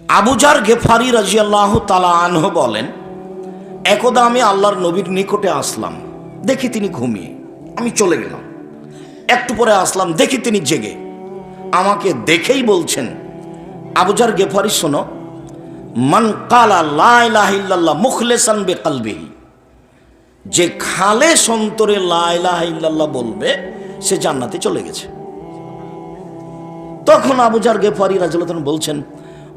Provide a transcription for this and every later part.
Abu jar Ghifari রাদিয়াল্লাহু তাআলা আনহু বলেন, একদা আমি আল্লাহর নবীর নিকটে আসলাম, দেখি তিনি ঘুমিয়ে, আমি চলে গেলাম। একটু পরে আসলাম, দেখি তিনি জেগে। আমাকে দেখেই বলছেন, আবু জার গেফারি শোনো, মান কালা লা ইলাহা ইল্লাল্লাহ মুখলিসান বিকলবিহি, যে খালেস অন্তরে লা ইলাহা ইল্লাল্লাহ বলবে সে জান্নাতে চলে গেছে। তখন আবু জার গেফারি রাদিয়াল্লাহু তাআলা বলছেন,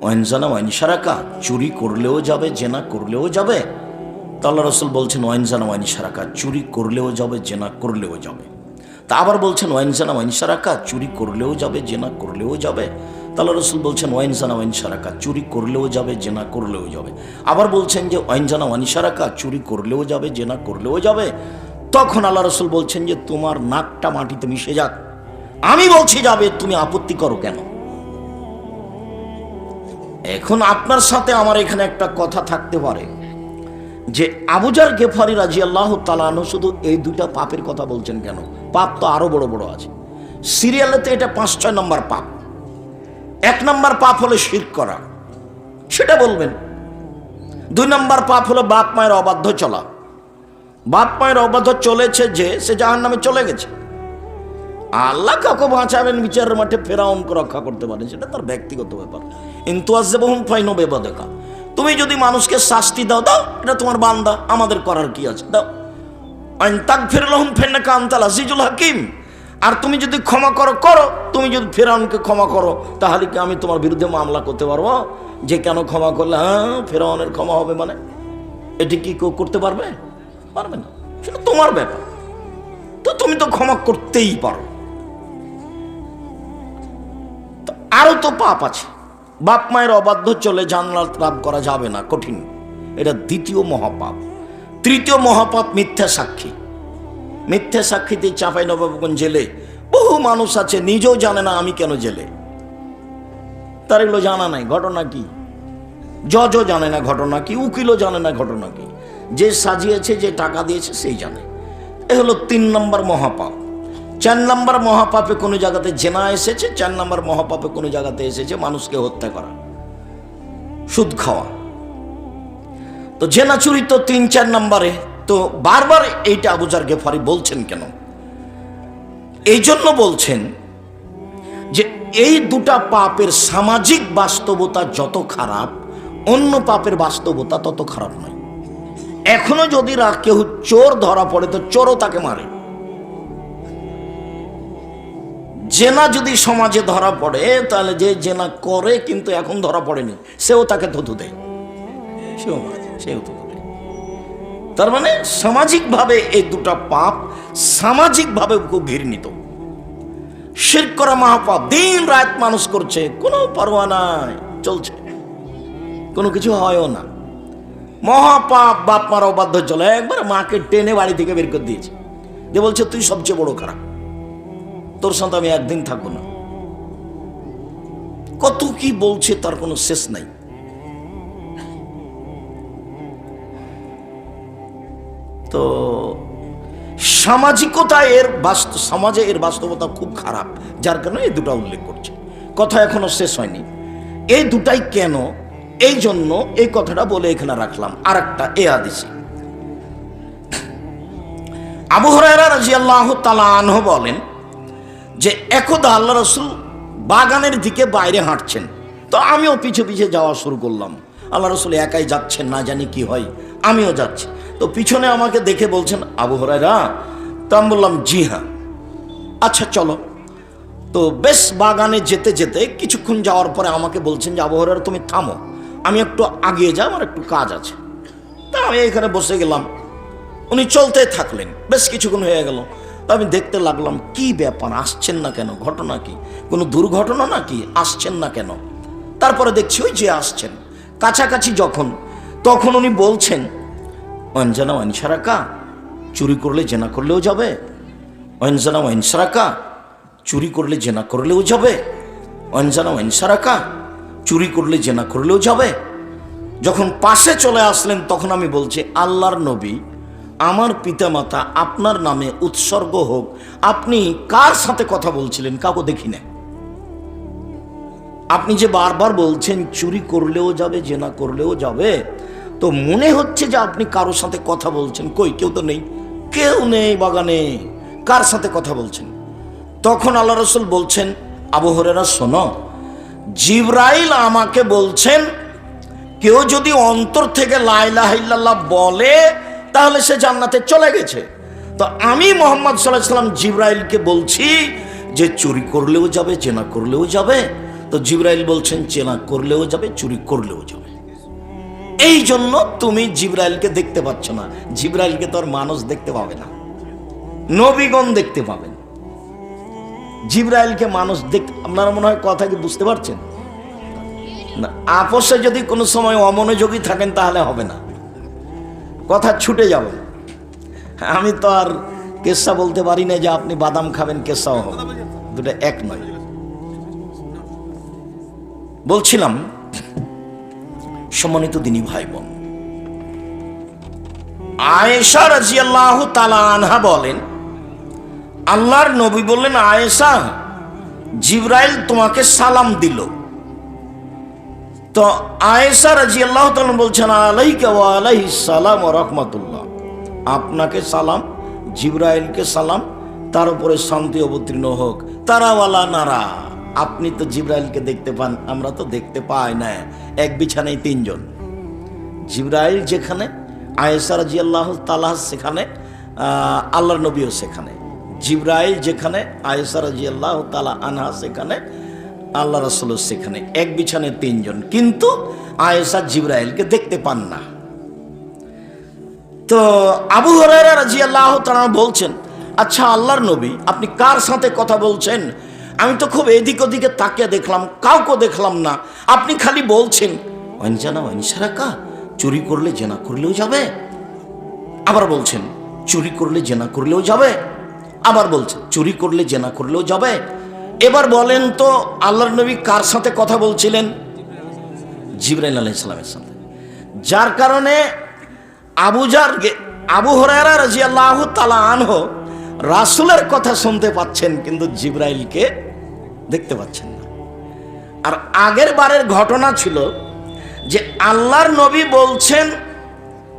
ওয়াইন জানা ওয়াইন শারাকা, চুরি করলেও যাবে, জেনা করলেও যাবে। তা আল্লাহ রাসূল বলছেন, ওয়াইন জানা ওয়াইন শারাকা, চুরি করলেও যাবে, জেনা করলেও যাবে। তা আবার বলছেন, ওয়াইন জানা ওয়াইন শারাকা, চুরি করলেও যাবে, জেনা করলেও যাবে। তা আল্লাহ রাসূল বলছেন, ওয়াইন জানা ওয়াইন শারাকা, চুরি করলেও যাবে, জেনা করলেও যাবে। আবার বলছেন যে ওয়াইন জানা ওয়াইন শারাকা, চুরি করলেও যাবে, জেনা করলেও যাবে। তখন আল্লাহ রাসূল বলছেন যে তোমার নাকটা মাটিতে মিশে যাক, আমি বলছি যাবে, তুমি আপত্তি করো কেন? এখন আপনার সাথে আমার এখানে একটা কথা থাকতে পারে যে আবু জার গেফারি রাদিয়াল্লাহু তাআলা আনহু শুধু এই দুইটা পাপের কথা বলছেন কেন? পাপ তো আরো বড় বড় আছে। সিরিয়ালেতে এটা 5-6 নম্বর পাপ। 1 নম্বর পাপ হলো শিরক করা, সেটা বলবেন। 2 নম্বর পাপ হলো বাপ মায়ের অবাধ্য চলা। বাপ মায়ের অবাধ্য চলেছে যে সে জাহান্নামে চলে গেছে। আল্লাহ কাউকে বাঁচাবেন বিচারের মাঠে, ফেরাউনকে রক্ষা করতে পারেন, সেটা তার ব্যক্তিগত ব্যাপার। ইনতুয়াজ্জিবহুম ফাইনু বিবাদিকা, তুমি যদি মানুষকে শাস্তি দাও, দাও, এটা তোমার বান্দা, আমাদের করার কি আছে, দাও। আইন তাগফির লাহুম ফাইন্নাকা আনতাল আজিজুল হাকিম, আর তুমি যদি ক্ষমা করো, করো। তুমি যদি ফেরাউনকে ক্ষমা করো, তাহলে কি আমি তোমার বিরুদ্ধে মামলা করতে পারবো যে কেন ক্ষমা করলে ফেরাউনের ক্ষমা হবে? মানে এটি কি কেউ করতে পারবে? পারবে না, সেটা তোমার ব্যাপার। তো তুমি তো ক্ষমা করতেই পারো। আরো তো পাপ আছে। বাপ মায়ের অবাধ্য চলে জান্নাত লাভ করা যাবে না, কঠিন। এটা 2য় মহাপাপ। 3য় মহাপাপ মিথ্যা সাক্ষী। মিথ্যা সাক্ষীতে চাঁপাইনবাবগঞ্জ জেলে বহু মানুষ আছে, নিজেও জানে না আমি কেন জেলে। তার এগুলো জানা নাই ঘটনা কি, জজও জানে না ঘটনা কি, উকিলও জানে না ঘটনা কি। যে সাজিয়েছে, যে টাকা দিয়েছে, সেই জানে। এ হলো 3 নম্বর মহাপাপ। 4 নম্বর মহাপাপে কোনো জায়গাতে জেনা এসেছে। 4 নম্বর মহাপাপে কোনো জায়গাতে এসেছে মানুষকে হত্যা করা, সুদ খাওয়া। তো জেনা চুরি তো 3-4 নম্বরে। তো বারবার এইটা আবু জার গেফারি বলছেন কেন? এই জন্য বলছেন যে এই দুটা পাপের সামাজিক বাস্তবতা যত খারাপ, অন্য পাপের বাস্তবতা তত খারাপ নয়। এখনো যদি কেউ চোর ধরা পড়ে, তো চোরও তাকে মারে। জেনা যদি সমাজে ধরা পড়ে, তাহলে যে জেনা করে কিন্তু এখন ধরা পড়েনি, সেও তাকে থুতু দেয়, সেও থুতু দেয়। তার মানে সামাজিকভাবে এই দুটা পাপ সামাজিকভাবে খুব ঘৃণিত। শিরক করা মহাপাপ, দিন রাত মানুষ করছে, কোনো পরোয়া নাই, চলছে, কোনো কিছু হয়ও না। মহাপাপ বাপ মার অবাধ্য চলে, একবার মাকে টেনে বাড়ি থেকে বের করে দিয়েছে, যে বলছে তুই সবচেয়ে বড় খারাপ, তোর সাথে আমি একদিন থাকবো না। কত কি বলছে, তার কোনো শেষ নাই। তো সামাজিকতা সমাজে এর বাস্তবতা খুব খারাপ, যার কারণে এই দুটা উল্লেখ করছে। কথা এখনো শেষ হয়নি। এই দুটাই কেন, এই জন্য এই কথাটা বলে এখানে রাখলাম। আর একটা এ হাদিসে আবু হুরায়রা রাদিয়াল্লাহু তাআলা আনহু বলেন যে একদা আল্লাহ রাসূল বাগানের দিকে বাইরে হাঁটছেন। তো আমিও পিছে পিছে যাওয়া শুরু করলাম। আল্লাহ রাসূল একাই যাচ্ছেন, না জানি কি হয়, আমিও যাচ্ছি। তো পিছনে আমাকে দেখে বলছেন, আবু হুরায়রা। তো আমি বললাম, জি হ্যাঁ। আচ্ছা চলো। তো বেশ বাগানে যেতে যেতে কিছুক্ষণ যাওয়ার পরে আমাকে বলছেন যে আবু হুরায়রা তুমি থামো, আমি একটু আগিয়ে যাই, আমার একটু কাজ আছে। তা আমি এখানে বসে গেলাম। উনি চলতে থাকলেন, বেশ কিছুক্ষণ হয়ে গেল। তো আমি দেখতে লাগলাম কি ব্যাপার, আসছেন না কেন, ঘটনা কি, কোনো দুর্ঘটনা নাকি, আসছেন না কেন। তারপরে দেখছি ওই যে আসছেন, কাছাকাছি যখন, তখন উনি বলছেন, অঞ্জনা ওয়াইনসারাকা, চুরি করলে জেনা করলেও যাবে। অঞ্জনা ওয়াইনসারাকা, চুরি করলে জেনা করলেও যাবে। অঞ্জনা ওয়াইনসারাকা, চুরি করলে জেনা করলেও যাবে। যখন পাশে চলে আসলেন, তখন আমি বলছি, আল্লাহর নবী, আমার পিতামাতা আপনার নামে উৎসর্গ হোক, আপনি কার সাথে কথা বলছিলেন? কাউকে দেখি না। আপনি যে বারবার বলছেন চুরি করলেও যাবে, জেনা করলেও যাবে, তো মনে হচ্ছে যে আপনি কারোর সাথে কথা বলছেন। কই, কেউ তো নেই, কেউ নেই বাগানে, কার সাথে কথা বলছেন? তখন আল্লাহ রাসূল বলছেন, আবু হুরায়রা শোনো, জিবরাইল আমাকে বলছেন কেউ যদি অন্তর থেকে লা ইলাহা ইল্লাল্লাহ বলে তাহলে সে জান্নাতে চলে গেছে। তো আমি মুহাম্মদ সাল্লাল্লাহু আলাইহি ওয়াসাল্লাম জিবরাইলকে বলছি যে চুরি করলেও যাবে, জেনা করলেও যাবে। তো জিবরাইল বলছেন জেনা করলেও যাবে, চুরি করলেও যাবে। এই জন্য তুমি জিবরাইলকে দেখতে পাচ্ছ না। জিবরাইলকে তো আর মানুষ দেখতে পাবে না, নবীগণ দেখতে পাবেন। জিবরাইলকে মানুষ দেখতে, আপনারা মনে হয় কথা কি বুঝতে পারছেন না? আপসে যদি কোনো সময় অমনোযোগী থাকেন তাহলে হবে না, কথা ছুটে যাবে। আমি তো আর কেসা বলতে পারি না যে আপনি বাদাম খাবেন, কেসাও হবে, দুটো এক নয়। বলছিলাম, সম্মানিত দিনী ভাই বোন, আয়েশা রাদিয়াল্লাহু তাআলা আনহা বলেন, আল্লাহর নবী বললেন, আয়েশা, জিবরাইল তোমাকে সালাম দিল। তো আয়েশা রাদিয়াল্লাহু তাআলা বলছেন, আলাইকা ওয়া আলাইহিস সালাম ওয়া রাহমাতুল্লাহ, আপনাকে সালাম, জিবরাইলকে সালাম, তার উপরে শান্তি অবতীর্ণ হোক। তারাওয়ালা নারা, আপনি তো জিবরাইলকে দেখতে পান, আমরা তো দেখতে পাই না। এক বিছানায় তিনজন, জিবরাইল যেখানে, আয়েশা রাদিয়াল্লাহু তাআলা সেখানে, আল্লাহর নবীও সেখানে। জিবরাইল যেখানে, আয়েশা রাদিয়াল্লাহু তাআলা আনহা সেখানে, আল্লাহ রাসূল সেখানে, এক বিছানায় তিনজন। কিন্তু আয়েশা জিবরাইলকে দেখতে পান না। তো আবু হুরায়রা রাদিয়াল্লাহু তাআলা বলছেন, আচ্ছা আল্লাহর নবী, আপনি কার সাথে কথা বলছেন? আমি তো খুব এদিক ওদিকে তাকিয়ে দেখলাম, কাউকে দেখলাম না। আপনি খালি বলছেন ওয়ানজানা ওয়ানসারাকা, চুরি করলে জেনা করলেও যাবে। আবার বলছেন চুরি করলে জেনা করলেও যাবে। আবার বলছেন চুরি করলে জেনা করলেও যাবে। এবার বলেন তো আল্লাহর নবী কার সাথে কথা বলছিলেন? জিবরাইল আলাইহিস সালামের সাথে। যার কারণে আবু হুরায়রা রাদিয়াল্লাহু তাআলা আনহু রাসূলের কথা শুনতে পাচ্ছেন, কিন্তু জিবরাইলকে দেখতে পাচ্ছেন না। আর আগের বারের ঘটনা ছিল যে আল্লাহর নবী বলছেন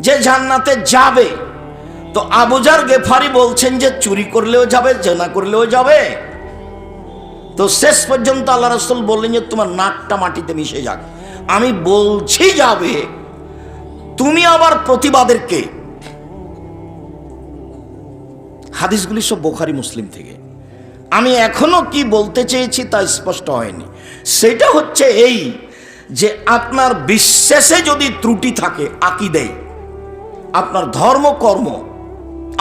যে জান্নাতে যাবে, তো আবু যার গেফারি বলছেন যে চুরি করলেও যাবে, জেনা করলেও যাবে। তো শেষ পর্যন্ত আল্লাহ রাসূল বললেন যে তোমার নাকটা মাটিতে মিশে যাক, আমি বলছি যাবে, তুমি আবার প্রতিবাদের কে? হাদিসগুলি সব বুখারী মুসলিম থেকে। আমি এখনো কি বলতে চেয়েছি তা স্পষ্ট হয়নি। সেটা হচ্ছে এই যে আপনার বিশ্বাসে যদি ত্রুটি থাকে, আকীদায়, আপনার ধর্মকর্ম,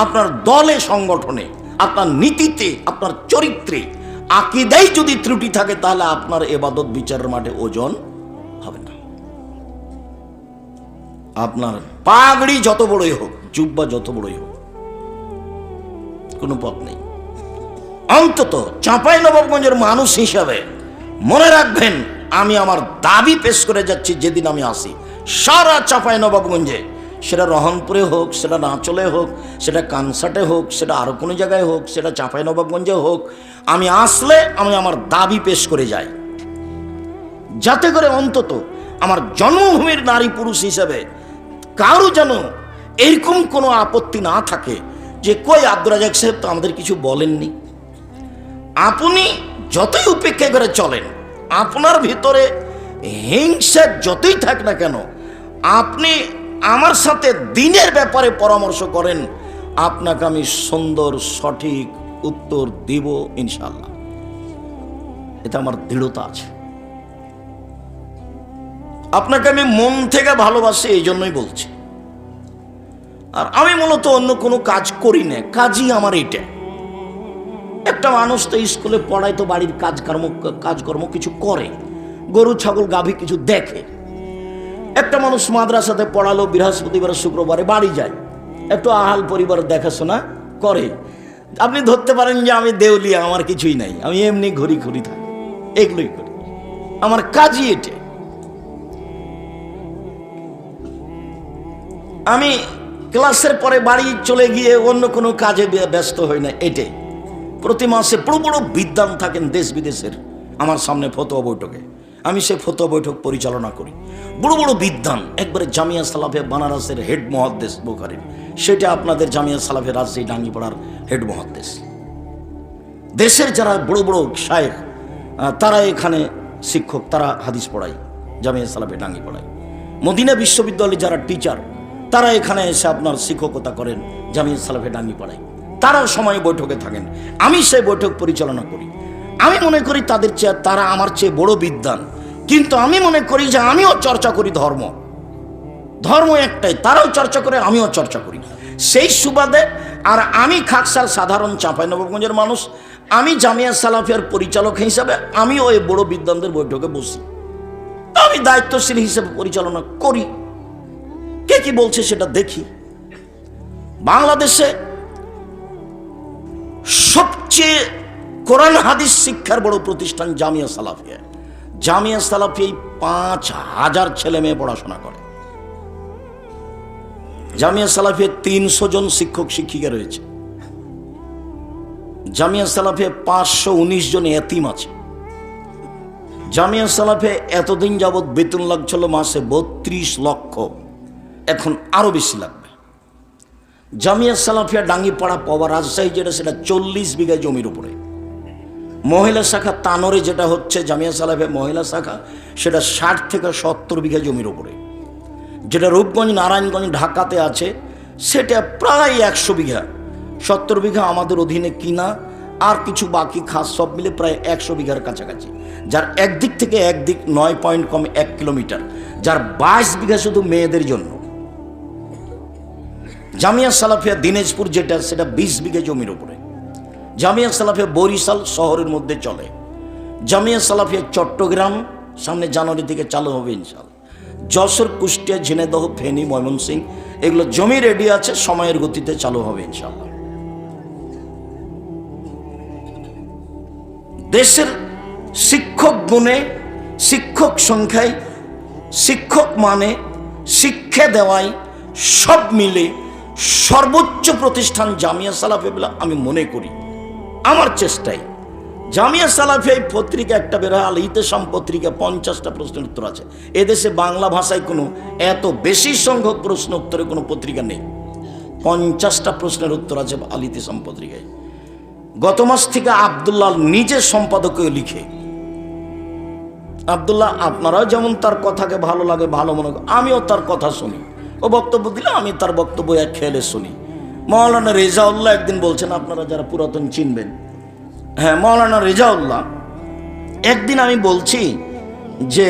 আপনার দলে সংগঠনে, আপনার নীতিতে, আপনার চরিত্রে, আকীদায় যদি ত্রুটি থাকে, তাহলে আপনার ইবাদত বিচারের মাঠে ওজন হবে না। আপনার পাগড়ি যত বড়ই হোক, জুব্বা যত বড়ই হোক, কোনো পথ নেই। অন্তত চাঁপাইনবাবগঞ্জের মানুষ হিসাবে মনে রাখবেন, আমি আমার দাবি পেশ করে যাচ্ছি, যেদিন আমি আসি সারা চাঁপাইনবাবগঞ্জে, সেটা রহনপুরে হোক, সেটা নাচলে হোক, সেটা কানসাটে হোক, সেটা আরো কোনো জায়গায় হোক, সেটা চাঁপাইনবাবগঞ্জে হোক, আমি আসলে আমি আমার দাবি পেশ করে যাই, যাতে করে অন্তত আমার জন্মভূমির নারী পুরুষ হিসেবে কারো যেন এরকম কোনো আপত্তি না থাকে যে কই আব্দুর রাজ্জাক সাহেব তো আমাদের কিছু বলেননি। আপনি যতই উপেক্ষা করে চলেন, আপনার ভিতরে হিংসা যতই থাক না কেন, আপনি আমার সাথে দিনের ব্যাপারে পরামর্শ করেন, আপনাকে আমি সুন্দর সঠিক উত্তর দিব ইনশাআল্লাহ। এটা আমার দৃঢ়তা আছে। আপনাকে আমি মন থেকে ভালোবাসি, এই জন্যই বলছি। আর আমি মূলত অন্য কোনো কাজ করি না, কাজই আমার এটা। একটা মানুষ তো স্কুলে পড়ায়, তো বাড়ির কাজকর্ম কিছু করে, গরু ছাগল গাভী কিছু দেখে। একটা মানুষ মাদ্রাসাতে পড়ালো, বৃহস্পতিবার শুক্রবারে বাড়ি যায়, একটু আহাল পরিবার দেখাশোনা করে। আপনি ধরতে পারেন যে আমি দেউলিয়া, আমার কিছুই নাই, আমি এমনি ঘুরি ঘুরি থাকি, এগুলোই করি, আমার কাজই এটা। আমি ক্লাসের পরে বাড়ি চলে গিয়ে অন্য কোনো কাজে ব্যস্ত হই না। এটাই প্রতি মাসে বড় বড় বিদ্বান থাকেন দেশ বিদেশের, আমার সামনে ফতোয়া বৈঠকে, আমি সে ফতোয়া বৈঠক পরিচালনা করি। বড় বড় বিদ্বান, একবারে জামিয়া সালাফিয়া বানারসের হেড মুহাদ্দিস বুখারীর, সেটা আপনাদের জামিয়া সালাফিয়া রাজশাহী ডাঙ্গিপাড়ার হেড মুহাদ্দিস। দেশের যারা বড় বড় শায়েখ তারা এখানে শিক্ষক, তারা হাদিস পড়ায় জামিয়া সালাফিয়া ডাঙ্গিপাড়ায়। মদিনা বিশ্ববিদ্যালয়ে যারা টিচার তারা এখানে এসে আপনার শিক্ষকতা করেন জামিয়া সালাফিয়া ডাঙ্গিপাড়ায়। তারাও সময় বৈঠকে থাকেন, আমি সেই বৈঠক পরিচালনা করি। আমি মনে করি তাদের চেয়ে তারা আমার চেয়ে বড় বিদ্বান, কিন্তু আমি মনে করি যে আমিও চর্চা করি ধর্ম। ধর্ম একটাই, তারাও চর্চা করে, আমিও চর্চা করি। সেই সুবাদে আর আমি খাকসাল সাধারণ চাঁপাইনবাবগঞ্জের মানুষ, আমি জামিয়া সালাফিয়ার পরিচালক হিসাবে আমিও এই বড় বিদ্বানদের বৈঠকে বসি। আমি দায়িত্বশীল হিসেবে পরিচালনা করি। কে কি বলছে সেটা দেখি। বাংলাদেশে সবচেয়ে কোরআন হাদিস শিক্ষার বড় প্রতিষ্ঠান জামিয়া সালাফিয়া। জামিয়া সালাফিয়ায় 5,000 ছেলে মেয়ে পড়াশোনা করে। জামিয়া সালাফিয়া 300 জন শিক্ষক শিক্ষিকা রয়েছে। জামিয়া সালাফিয়া 519 জন এতিম আছে। জামিয়া সালাফিয়া এতদিন যাবৎ বেতন লাগছিল মাসে 32 লক্ষ, এখন আরো বেশি লাগবে। জামিয়া সালাফিয়া ডাঙ্গিপাড়া পাওয়া রাজশাহী যেটা, সেটা 40 বিঘা জমির উপরে। মহিলা শাখা তানোরে যেটা হচ্ছে জামিয়া সালাফিয়া মহিলা শাখা, সেটা 60 থেকে 70 বিঘা জমির উপরে। যেটা রূপগঞ্জ নারায়ণগঞ্জ ঢাকাতে আছে সেটা প্রায় 100 বিঘা। 70 বিঘা আমাদের অধীনে কিনা, আর কিছু বাকি খাস সব মিলে প্রায় 100 বিঘার কাছাকাছি। যার একদিক থেকে একদিক 9 পয়েন্ট কম 1 কিলোমিটার, যার 22 বিঘা শুধু মেয়েদের জন্য। জামিয়া সালাফিয়া দিনাজপুর যেটা, সেটা 20 বিঘা জমির উপরে। জামিয়া সালাফিয়া বরিশাল শহরের মধ্যে চলে। জামিয়া সালাফিয়া চট্টগ্রাম সামনে জানুয়ারি থেকে চালু হবে ইনশাআল্লাহ। যশোর, কুষ্টিয়া, ঝিনাইদহ, ফেনী, ময়মনসিংহ এগুলো জমি রেডি আছে, সময়ের গতিতে চালু হবে ইনশাআল্লাহ। দেশের শিক্ষক গুণে, শিক্ষক সংখ্যায়, শিক্ষক মানে, শিক্ষা দেওয়ায় সব মিলে সর্বোচ্চ প্রতিষ্ঠান জামিয়া সালাফিয়া বলে আমি মনে করি। আমার চেষ্টায় জামিয়া সালাফিয়া পত্রিকা একটা বের হয়, আল ইতিসাম পত্রিকা, 50টা প্রশ্নের উত্তর আছে। এদেশে বাংলা ভাষায় কোনো এত বেশি সংখ্যক প্রশ্ন উত্তরে কোনো পত্রিকা নেই। 50টা প্রশ্নের উত্তর আছে আল ইতিসাম পত্রিকায়। গত মাস থেকে আব্দুল্লাহ নিজে সম্পাদকীয় লিখে। আব্দুল্লাহ, আপনারাও যেমন তার কথাকে ভালো লাগে, ভালো মনে করেন, আমিও তার কথা শুনি। ও বক্তব্য দিলে আমি তার বক্তব্য এক খেয়ালে শুনি। মাওলানা রেজাউল্লাহ একদিন বলছেন, আপনারা যারা পুরাতন চিনবেন, হ্যাঁ, মাওলানা রেজাউল্লাহ একদিন আমি বলছি যে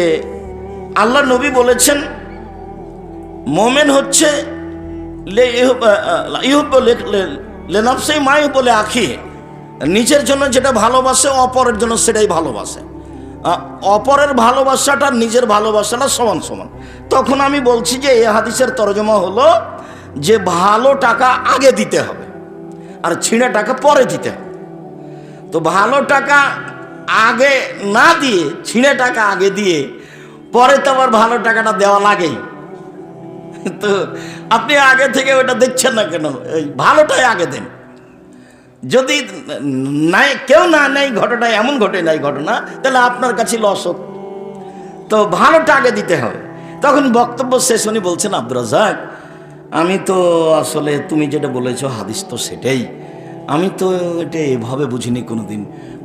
আল্লাহ নবী বলেছেন মোমেন হচ্ছে বলে আখি, নিজের জন্য যেটা ভালোবাসে অপরের জন্য সেটাই ভালোবাসে। অপরের ভালোবাসাটা নিজের ভালোবাসাটা সমান সমান। তখন আমি বলছি যে এই হাদিসের তরজমা হলো যে ভালো টাকা আগে দিতে হবে আর ছিঁড়া টাকা পরে দিতে হবে। তো ভালো টাকা আগে না দিয়ে ছিঁড়ে টাকা আগে দিয়ে পরে তো আবার ভালো টাকাটা দেওয়া লাগেই। তো আপনি আগে থেকে ওটা দেখছেন না কেন? এই ভালোটাই আগে দেন। যদি নাই, কেউ না নেই, ঘটনা এমন ঘটে নাই ঘটনা, তাহলে আপনার কাছে লস হোক। তো ভালোটা আগে দিতে হবে। তখন বক্তব্য শেষ উনি বলছেন, আব্দুর রাজ্জাক, আমি তো আসলে তুমি যেটা বলেছো হাদিস তো সেটাই, আমি তো এটা এভাবে বুঝিনি, কোনোদিন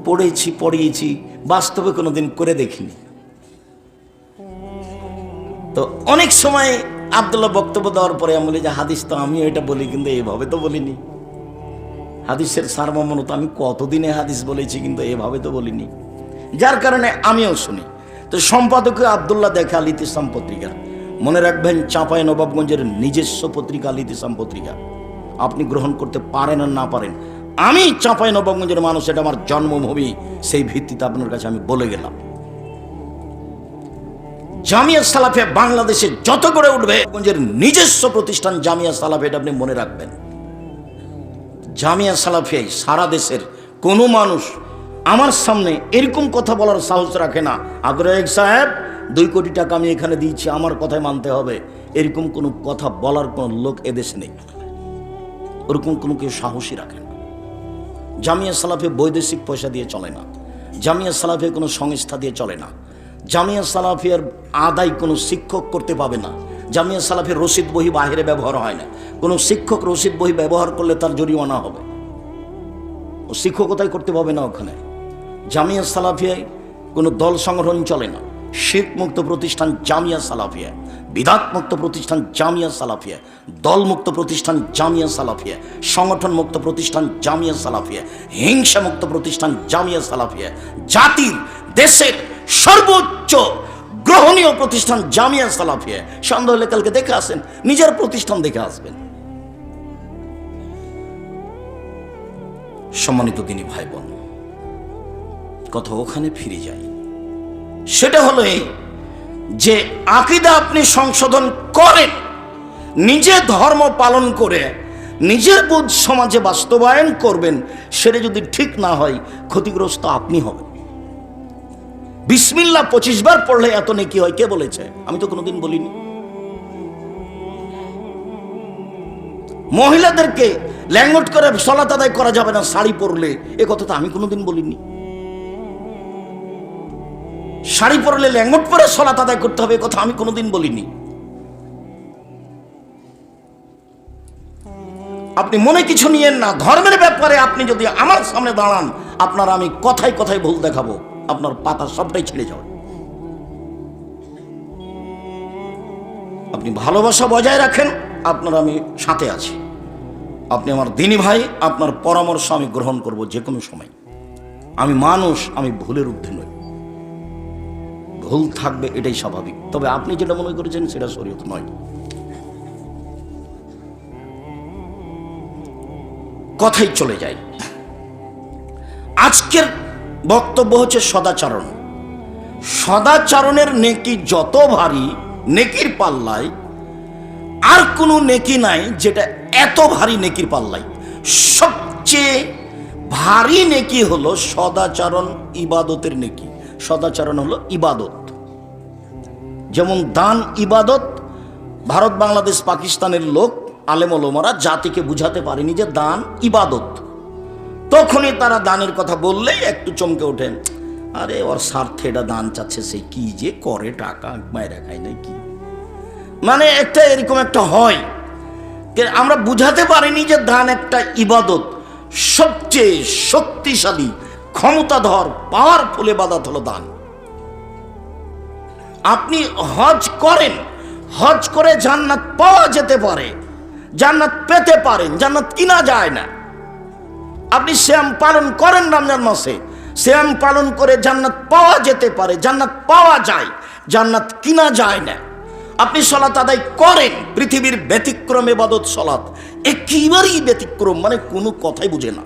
পড়েছি, পড়িয়েছি, বাস্তবে কোনোদিন করে দেখিনি। তো অনেক সময় আব্দুল্লাহ বক্তব্য দেওয়ার পরে আমি বলি যে হাদিস তো আমিও এটা বলি, কিন্তু এভাবে তো বলিনি। হাদিসের সারমর্ম তো আমি কতদিনে হাদিস বলেছি, কিন্তু এভাবে তো বলিনি। যার কারণে আমিও শুনি। তো সম্পাদক আব্দুল্লাহ দেখে আল ইতিসাম পত্রিকা, মনে রাখবেন চাঁপাইনবাবগঞ্জের নিজস্ব পত্রিকা আল ইতিসাম পত্রিকা। আপনি গ্রহণ করতে পারেন আর না পারেন, আমি চাঁপাইনবাবগঞ্জের মানুষ, এটা আমার জন্মভূমি, সেই ভিত্তিতে আপনার কাছে আমি বলে গেলাম। জামিয়া সালাফিয়া বাংলাদেশে যত করে উঠবে, নিজস্ব প্রতিষ্ঠান জামিয়া সালাফিয়া, এটা আপনি মনে রাখবেন। জামিয়া সালাফিয়ায় সারা দেশের কোনো মানুষ আমার সামনে এরকম কথা বলার সাহস রাখে না, আগ্রহ সাহেব 2 কোটি টাকা আমি এখানে দিয়েছি, আমার কথাই মানতে হবে, এরকম কোনো কথা বলার কোনো লোক এদেশে নেই। ওরকম কোনো কেউ সাহসী রাখে না। জামিয়া সালাফিয়া বৈদেশিক পয়সা দিয়ে চলে না। জামিয়া সালাফিয়া কোনো সংস্থা দিয়ে চলে না। জামিয়া সালাফিয়ার আদায় কোনো শিক্ষক করতে পাবে না। জামিয়া সালাফির রসিদ বহি বাহিরে ব্যবহার হয় না। কোনো শিক্ষক রসিদ বহি ব্যবহার করলে তার জরিমানা হবে, ও শিক্ষকতাই করতে পাবে না ওখানে। জামিয়া সালাফিয়ায় কোনো দল সংগঠন চলে না। শিরক মুক্ত প্রতিষ্ঠান জামিয়া সালাফিয়া, বিদআত মুক্ত প্রতিষ্ঠান জামিয়া সালাফিয়া, দল মুক্ত প্রতিষ্ঠান জামিয়া সালাফিয়া, সংগঠন মুক্ত প্রতিষ্ঠান জামিয়া সালাফিয়া, হিংসা মুক্ত প্রতিষ্ঠান জামিয়া সালাফিয়া, জাতির দেশের সর্বোচ্চ গ্রহণীয় প্রতিষ্ঠান জামিয়া সালাফিয়া। সন্দেহ হলে কালকে দেখে আসেন, নিজের প্রতিষ্ঠান দেখে আসবেন। সম্মানিত দিনী ভাই বোন, কথা ওখানে ফিরে যাই। সেটা হলো এই যে আকীদা আপনি সংশোধন করেন, নিজে ধর্ম পালন করে নিজের বুঝ সমাজে বাস্তবায়ন করবেন। সেটা যদি ঠিক না হয়, ক্ষতিগ্রস্ত আপনি হবেন। বিসমিল্লাহ 25 বার পড়লে এত নেকি হয়, কে বলেছে? আমি তো কোনোদিন বলিনি। মহিলাদেরকে ল্যাঙ্গট করে সালাত আদায় করা যাবে না শাড়ি পরলে, এ কথা তো আমি কোনোদিন বলিনি। শাড়ি পরলে ল্যাঙ্গট পরে সালাত আদায় করতে হবে, এ কথা আমি কোনোদিন বলিনি। আপনি মনে কিছু নিয়েন না। ধর্মের ব্যাপারে আপনি যদি আমার সামনে দাঁড়ান, আপনার আমি কথায় কথায় ভুল দেখাবো, আপনার পাতা সবটাই ছেড়ে যাবে। আপনি ভালোবাসা বজায় রাখেন, আপনার আমি সাথে আছি। আপনি আমার দিনী ভাই, আপনার পরামর্শ আমি গ্রহণ করব যে কোনো সময়। আমি মানুষ, আমি ভুলের ঊর্ধ্বে নই। ভুল থাকবে, এটাই স্বাভাবিক। তবে আপনি যেটা মনে করেছেন সেটা শরীয়ত নয়। কথাই চলে যায়। আজকের বক্তব্য হচ্ছে সদাচরণ। সদাচরণের নেকি যত ভারী, নেকির পাল্লায় আর কোনো নেকি নাই যেটা এত ভারী নেকির পাল্লায়। সবচেয়ে ভারী নেকি হলো সদাচরণ, ইবাদতের নেকি। সদাচরণ হলো ইবাদত। যেমন দান ইবাদত। ভারত, বাংলাদেশ, পাকিস্তানের লোক আলেম ওলামারা জাতিকে বুঝাতে পারেনি যে দান ইবাদত। তখনই তারা দানের কথা বললেই একটু চমকে ওঠেন, আরে ওর স্বার্থে এটা দান চাচ্ছে, সে কি যে করে, টাকা মায়েরা খায় না কি, মানে একটা এরকম একটা হয়। আমরা বুঝাতে পারিনি যে দান একটা ইবাদত। সবচেয়ে শক্তিশালী, ক্ষমতাধর, পাওয়ারফুল ইবাদত হলো দান। আপনি হজ করেন, হজ করে জান্নাত পাওয়া যেতে পারে, জান্নাত পেতে পারেন, জান্নাত কিনা যায় না। আপনি সিয়াম পালন করেন রমজান মাসে, সিয়াম পালন করে জান্নাত পাওয়া যেতে পারে, জান্নাত পাওয়া যায়, জান্নাত কিনা যায় না। আপনি সালাত আদায় করেন, পৃথিবীর ব্যতিক্রম ইবাদত সালাত, একেবারেই ব্যতিক্রম, মানে কোনো কথাই বুঝে না।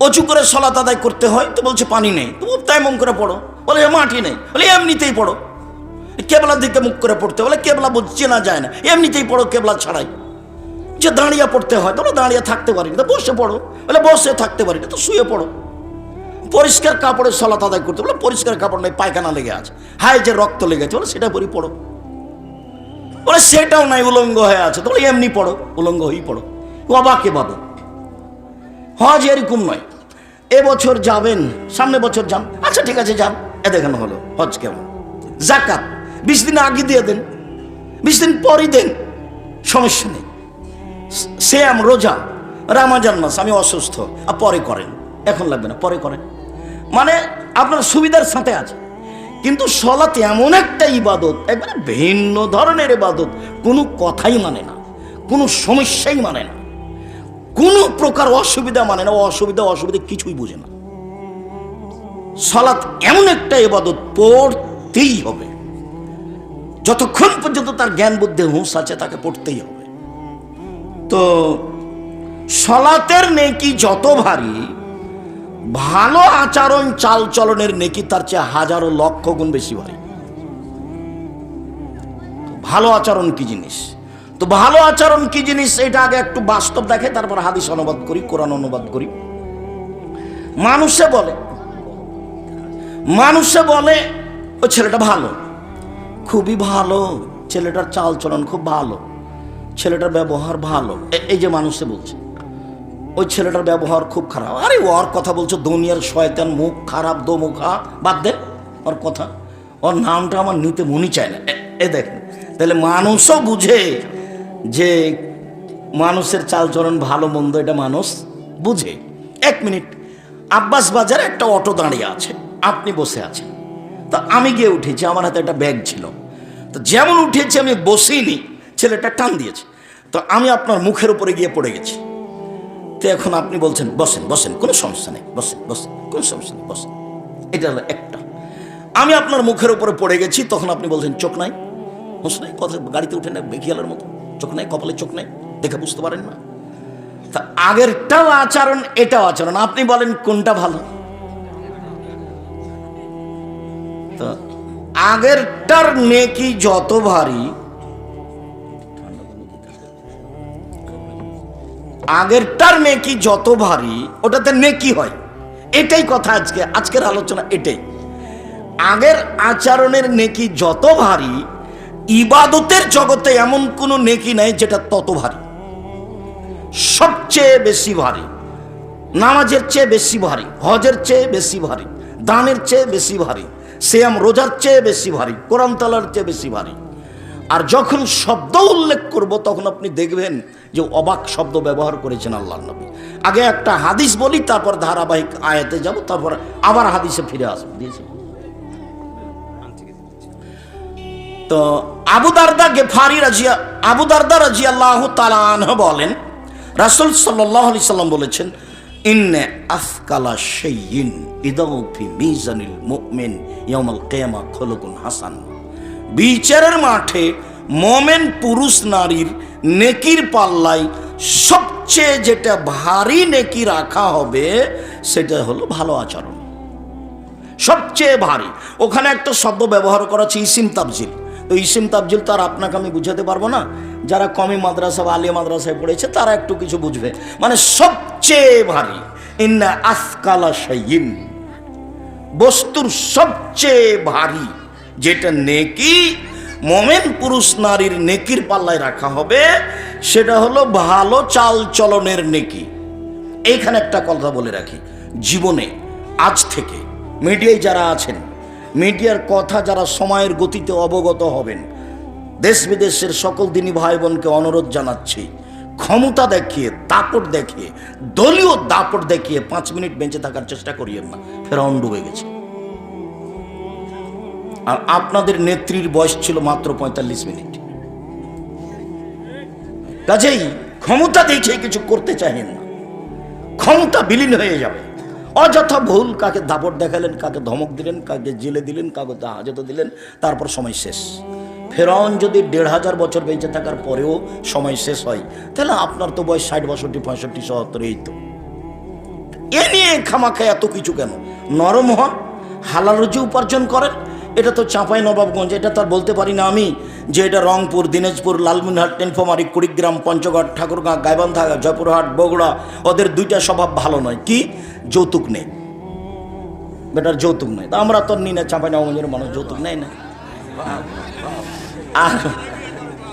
অজু করে সালাত আদায় করতে হয় তো বলছে পানি নেই, তো তাইমুম করে পড়ো, বলে মাটি নেই, বলে এমনিতেই পড়ো। কেবলার দিকে মুখ করে পড়তে বলে কেবলা চেনা যায় না, এমনিতেই পড়ো কেবলা ছাড়াই। যে দাঁড়িয়ে পড়তে হয়, তাহলে দাঁড়িয়ে থাকতে পারি না, বসে পড়ো, বলে বসে থাকতে পারি না, তো শুয়ে পড়ো। পরিষ্কার কাপড়ে সালাত আদায় করতে বলে পরিষ্কার কাপড় নেই, পায়খানা লেগে আছে, হায় যে রক্ত লেগেছে, বলে সেটা পরি পড়ো। বলে সেটাও নাই, উলঙ্গ হয়ে আছে, তাহলে এমনি পড়ো, উলঙ্গ হয়েই পড়ো। অবাকে বাদক। হজ এরকম নয়, এবছর যাবেন, সামনে বছর যান, আচ্ছা ঠিক আছে যান, এ দেখানো হলো হজ কেমন। যাকাত 20 দিন আগে দিয়ে দেন, 20 দিন পরই দেন, সমস্যা নেই। সিয়াম রোজা, রমজান মাস আমি অসুস্থ, আর পরে করেন, এখন লাগবে না, পরে করেন, মানে আপনার সুবিধার সাথে আছে। কিন্তু সালাত এমন একটা ইবাদত, একবারে ভিন্ন ধরনের ইবাদত, কোনো কথাই মানে না, কোনো সমস্যাই মানে না, কোনো প্রকার অসুবিধা মানে না, অসুবিধা কিছুই বুঝে না। সালাত এমন একটা ইবাদত, পড়তেই হবে, যতক্ষণ পর্যন্ত তার জ্ঞান বুদ্ধি হুঁশ আছে তাকে পড়তেই হবে। তো সালাতের নেকি যত ভারী, ভালো আচরণ চাল চলনের নেকি তার চেয়ে হাজারো লক্ষ গুণ বেশি ভারী। ভালো আচরণ কি জিনিস? তো ভালো আচরণ কি জিনিস এটা আগে একটু বাস্তব দেখে, তারপর হাদিস অনুবাদ করি, কোরআন অনুবাদ করি। মানুষে বলে ওই ছেলেটা ভালো, খুবই ভালো, ছেলেটার চাল চলন খুব ভালো, ছেলেটার ব্যবহার ভালো। এই যে মানুষে বলছে ওই ছেলেটার ব্যবহার খুব খারাপ, আরে ওর কথা বলছো, দুনিয়ার শয়তান, মুখ খারাপ, দোমুখা, বাদ দেন, ওর কথা, ওর নামটা আমার নিতে মনে চায় না। এ দেখেন, তাহলে মানুষও বুঝে যে মানুষের চালচরণ ভালো মন্দ, এটা মানুষ বুঝে। 1 মিনিট, আব্বাস বাজারে একটা অটো দাঁড়িয়ে আছে, আপনি বসে আছেন, তো আমি গিয়ে উঠেছি, আমার হাতে একটা ব্যাগ ছিল, তো যেমন উঠেছি আমি বসিনি, ছেলেটা টান দিয়েছে, তো আমি আপনার মুখের উপরে গিয়ে পড়ে গেছি। তো এখন আপনি বলছেন বসেন বসেন, কোনো সমস্যা নেই, বসেন বসেন, কোনো সমস্যা নেই, বসেন। এটা হলো একটা। আমি আপনার মুখের উপরে পড়ে গেছি, তখন আপনি বলছেন চোখ নাই, হুঁশ নাই, কথা গাড়িতে উঠে না বেখিয়ালের মতো, চোখ নাই, কপালে চোখ নাই, দেখে বুঝতে পারেন না। তা আগেরটাও আচরণ, এটাও আচরণ, আপনি বলেন কোনটা ভালো? তো আগেরটার নেকি যত ভারী, আগেরটার নেকি যত ভারী, ওটাতে নেকি হয়। এটাই কথা আজকের আলোচনা এটাই। আগের আচরণের নেকি যত ভারী, ইবাদতের জগতে এমন কোনো নেকি নাই যেটা তত ভারী। সবচেয়ে বেশি ভারী, নামাজের চেয়ে বেশি ভারী, হজের চেয়ে বেশি ভারী, দানের চেয়ে বেশি ভারী, সিয়াম রোজার চেয়ে বেশি ভারী, কোরআন তালার চেয়ে বেশি ভারী। আর যখন শব্দ উল্লেখ করব তখন আপনি দেখবেন যে অবাক শব্দ ব্যবহার করেছেন আল্লাহর নবী। আগে একটা হাদিস বলি, তারপর ধারাবাহিক আয়াতে যাব, তারপর আবার হাদিসে ফিরে আসবো। দিয়েছি তো আবু দারদা রাদিয়াল্লাহু তাআলা আনহু বলেন, রাসূল সাল্লাল্লাহু আলাইহি সাল্লাম বলেছেন, ইন্না আফকালা শাইইন ইদাউ ফি মিজানিল মুমিন ইয়াউমাল কিয়ামা খুলুকুন হাসান। বিচারের মাঠে মোমেন পুরুষ নারীর নেকির পাল্লায় সবচেয়ে যেটা ভারী নেকি রাখা হবে সেটা হলো ভালো আচরণ। সবচেয়ে ভারী। ওখানে একটা শব্দ ব্যবহার করা হচ্ছে ইসিম তাবজিল। তো ইসিম তাবজিল তো আর আপনাকে আমি বুঝাতে পারবো না, যারা কমি মাদ্রাসা বা আলিয়া মাদ্রাসায় পড়েছে তারা একটু কিছু বুঝবে। মানে সবচেয়ে ভারী, ইন্না আসকালা শাইইন, বস্তুর সবচেয়ে ভারী যেটা নেকি মোমেন পুরুষ নারীর নেকির পাল্লায় রাখা হবে সেটা হলো ভালো চাল চলনের নেকি। এইখানে একটা কথা বলে রাখি, জীবনে আজ থেকে মিডিয়ায় যারা আছেন, মিডিয়ার কথা যারা সময়ের গতিতে অবগত হবেন, দেশ বিদেশের সকল দিনী ভাই বোনকে অনুরোধ জানাচ্ছি, ক্ষমতা দেখিয়ে, দাপট দেখিয়ে, দলীয় দাপট দেখিয়ে 5 মিনিট বেঁচে থাকার চেষ্টা করিয়েন না। ফেরাউন ডুবে গেছে। আর আপনাদের নেত্রীর বয়স ছিল মাত্র 45 মিনিট। কাজেই ক্ষমতা দেখে কিছু করতে চাহেন না, ক্ষমতা বিলীন হয়ে যাবে। অযথা ভুল, কাকে দাপট দেখালেন, কাকে ধমক দিলেন, কাকে জেলে দিলেন, কাকে হাজতে দিলেন, তারপর সময় শেষ। ফেরাউন যদি 1500 বছর বেঁচে থাকার পরেও সময় শেষ হয়, তাহলে আপনার তো বয়স 60, 62, 65, 77, এই তো। এ নিয়ে খামাখা এত কিছু কেন? নরম হন, হালাল রুজি উপার্জন করেন। এটা তো চাঁপাই নবাবগঞ্জ, এটা তো আর বলতে পারি না আমি যে এটা রংপুর, দিনাজপুর, লালমনিরহাট, নীলফামারী, কুড়িগ্রাম, পঞ্চগড়, ঠাকুরগাঁ, গাইবান্ধা, জয়পুরহাট, বগুড়া, ওদের দুইটা স্বভাব ভালো নয়। কি? যৌতুক নেই, বেটার যৌতুক নেই। তা আমরা তো নিই না, চাঁপাই নবাবগঞ্জের মানুষ যৌতুক নেই না। আর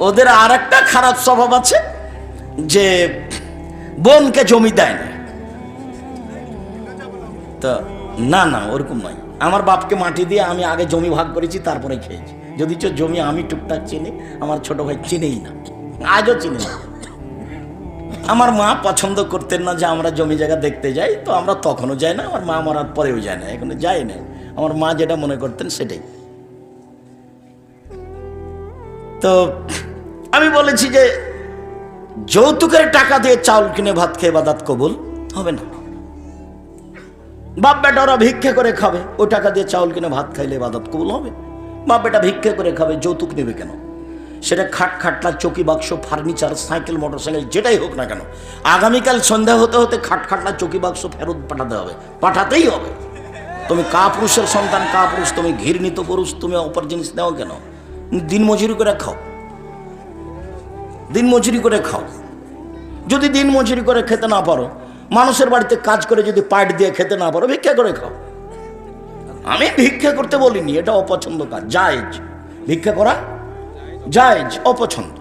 ওদের আর একটা খারাপ স্বভাব আছে যে বোনকে জমি দেয় না। তা না না, ওরকম নয়। আমার বাপকে মাটি দিয়ে আমি আগে জমি ভাগ করেছি, তারপরে খেয়েছি। যদি জমি আমি টুকটাক চিনি, আমার ছোট ভাই চিনেই না, আজও চিনি না। আমার মা পছন্দ করতেন না যে আমরা জমি জায়গা দেখতে যাই, তো আমরা তখনও যাই না, আমার মা মরার পরেও যায় না, এখনো যাই না। আমার মা যেটা মনে করতেন সেটাই। তো আমি বলেছি যে যৌতুকের টাকা দিয়ে চাউল কিনে ভাত খেয়ে ইবাদত কবুল হবে না। বাপ বেটা ওরা ভিক্ষা করে খাবে, ওই টাকা দিয়ে চাউল কিনে ভাত খাইলে ইবাদত কবুল হবে? বাপ বেটা ভিক্ষা করে খাবে, যৌতুক নেবে কেন? সেটা খাট খাটলা, চৌকি বাক্স, ফার্নিচার, সাইকেল, মোটরসাইকেল, যেটাই হোক না কেন, আগামীকাল সন্ধ্যা হতে হতে খাট খাটলা, চৌকি বাক্স ফেরত পাঠাতে হবে, পাঠাতেই হবে। তুমি কাপুরুষের সন্তান, কাপুরুষ, তুমি ঘৃণিত পুরুষ, তুমি অপর জিনিস নেও কেন? দিন মজুরি করে খাও, দিন মজুরি করে খাও। যদি দিন মজুরি করে খেতে না পারো, মানুষের বাড়িতে কাজ করে যদি পাট দিয়ে খেতে না পারো, ভিক্ষা করে খাও। আমি ভিক্ষা করতে বলিনি, এটা অপছন্দ কাজ, জায়েজ। ভিক্ষা করা জায়েজ, অপছন্দ।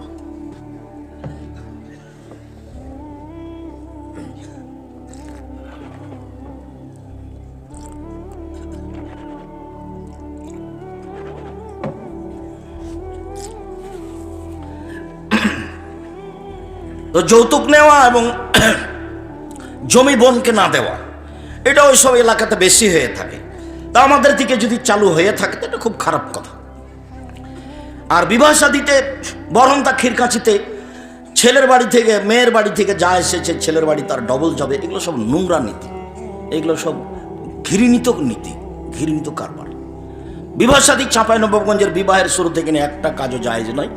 তো যৌতুক নেওয়া এবং জমি বোনকে না দেওয়া, এটা ওই সব এলাকাতে বেশি হয়ে থাকে। তা আমাদের দিকে যদি চালু হয়ে থাকে তো এটা খুব খারাপ কথা। আর বিবাহ শাদীতে বরং তা ক্ষীরকাঁচিতে ছেলের বাড়ি থেকে মেয়ের বাড়ি থেকে যা এসেছে ছেলের বাড়ি তার ডবল যাবে, এগুলো সব নোংরা নীতি, এগুলো সব ঘৃণিত নীতি, ঘৃণিত কারবার। বিবাহ শাদী চাঁপাইনবাবগঞ্জের বিবাহের শুরু থেকে নিয়ে একটা কাজও জায়েজ নয়।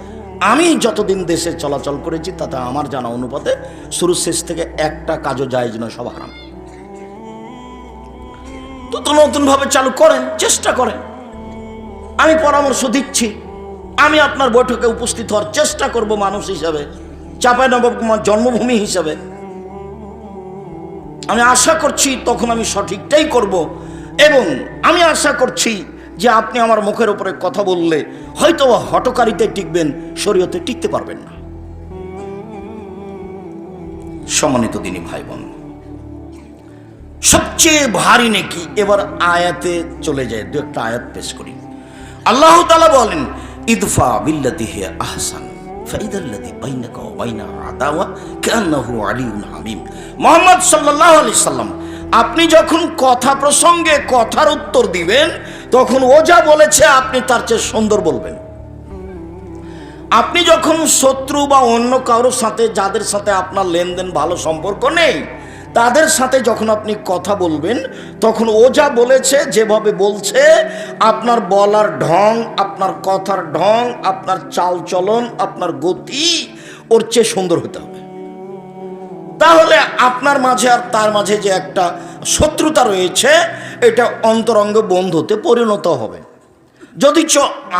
আমি যতদিন দেশে চলাচল করেছি তাতে আমার জানা অনুপাতে শুরু শেষ থেকে একটা কাজও জায়েজ নয়, সব হারাম। তো নতুনভাবে চালু করেন, চেষ্টা করেন। আমি পরামর্শ দিচ্ছি, আমি আপনার বৈঠকে উপস্থিত হওয়ার চেষ্টা করব মানুষ হিসাবে, চাঁপাইনবাবগঞ্জ জন্মভূমি হিসাবে। আমি আশা করছি তখন আমি সঠিকটাই করব, এবং আমি আশা করছি যে আপনি আমার মুখের উপরে কথা বললে হয়তো হটকারিতে টিকবেন, শরীয়তে টিকতে পারবেন না। সম্মানিত দিনী ভাই বোন, সবচেয়ে ভারী নেকি, এবার আয়াতে চলে যায়, দু একটা আয়াত পেশ করি। আল্লাহ তাআলা বলেন, ইদফা বিল্লাতি হিয়া আহসান ফাইদাল্লাযী বাইনাকা ওয়া বাইনা আদাওয়া কান্নাহু আলিয়্যুন হামীম। মুহাম্মদ সাল্লাল্লাহু আলাইহি সাল্লাম, আপনি যখন কথা প্রসঙ্গে কথার উত্তর দিবেন তখন ও যা বলেছে আপনি তার চেয়ে সুন্দর বলবেন। আপনি যখন শত্রু বা অন্য কারোর সাথে, যাদের সাথে আপনার লেনদেন ভালো সম্পর্ক নেই, তাদের সাথে যখন আপনি কথা বলবেন তখন ও যা বলেছে, যেভাবে বলছে, আপনার বলার ঢং, আপনার কথার ঢং, আপনার চাল চলন, আপনার গতি ওর চেয়ে সুন্দর হতে হবে। তাহলে আপনার মাঝে আর তার মাঝে যে একটা শত্রুতা রয়েছে এটা অন্তরঙ্গ বন্ধুতে পরিণত হবে। যদি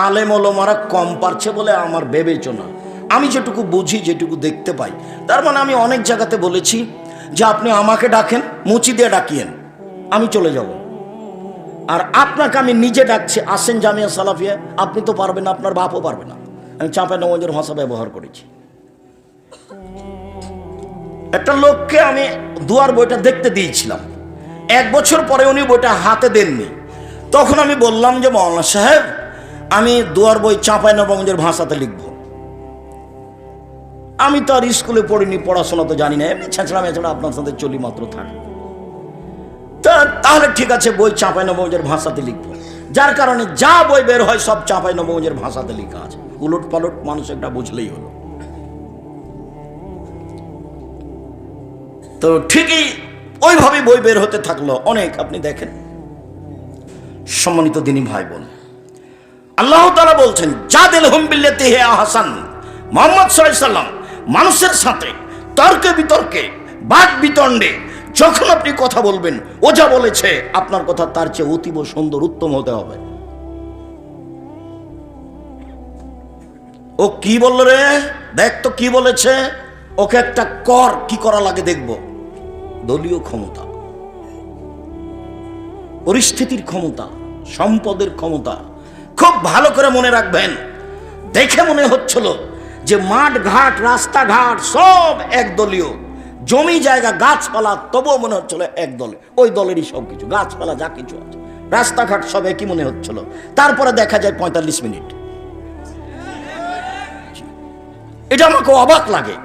আলেম ওলামারা কম পারছে বলে আমার বিবেচনা, আমি যেটুকু বুঝি, যেটুকু দেখতে পাই, তার মানে আমি অনেক জায়গাতে বলেছি যে আপনি আমাকে ডাকেন, মুচি দিয়ে ডাকিয়েন, আমি চলে যাব। আর আপনাকে আমি নিজে ডাকছি, আসেন জামিয়া সালাফিয়া, আপনি তো পারবেন না, আপনার বাপও পারবে না। আমি চাঁপাইনবাবগঞ্জের ভাষা ব্যবহার করেছি। একটা লোককে আমি দুয়ার বইটা দেখতে দিয়েছিলাম, 1 বছর পরে উনি বইটা হাতে দেননি। তখন আমি বললাম যে মাওলানা সাহেব, আমি দুয়ার বই চাঁপাইনবাবগঞ্জের ভাষাতে লিখব। আমি তো আর স্কুলে পড়িনি, পড়াশোনা তো জানি না, এমনি ছেঁচড়া মেছড়া আপনার সাথে চলি মাত্র থাকে। তাহলে ঠিক আছে, বই চাঁপাইনবাবগঞ্জের ভাষাতে লিখব। যার কারণে যা বই বের হয় সব চাঁপাইনবাবগঞ্জের ভাষাতে লেখা আছে, উলট পালট মানুষ একটা বুঝলেই হলো। তো ঠিকই ওইভাবে বই বের হতে থাকলো অনেক, আপনি দেখেন। সম্মানিত দিনী ভাই বোন, আল্লাহ তাআলা বলছেন, জাদিলহুম বিল্লাতি হিয়া আহসান। মুহাম্মদ সাল্লাল্লাহু আলাইহি সাল্লাম মানুষের সাথে তর্কে বিতর্কে, বাদ বিতণ্ডে যখন আপনি কথা বলবেন, ও যা বলেছে আপনার কথা তার চেয়ে অতীব সুন্দর, উত্তম হতে হবে। ও কি বলল রে, দেখ তো কি বলেছে, ওকে একটা কর, কি করা লাগে দেখব। দলীয় ক্ষমতা, পরিস্থিতির ক্ষমতা, সম্পদের ক্ষমতা, খুব ভালো করে মনে রাখবেন। দেখে মনে হচ্ছিল যে মাঠ ঘাট, রাস্তাঘাট সব একদলীয়, জমি জায়গা গাছপালা তবুও মনে হচ্ছিল এক দলে, ওই দলেরই সব কিছু, গাছপালা যা কিছু আছে, রাস্তাঘাট সব একই মনে হচ্ছিল। তারপরে দেখা যায় 45 মিনিট। এটা আমাকে অবাক লাগে।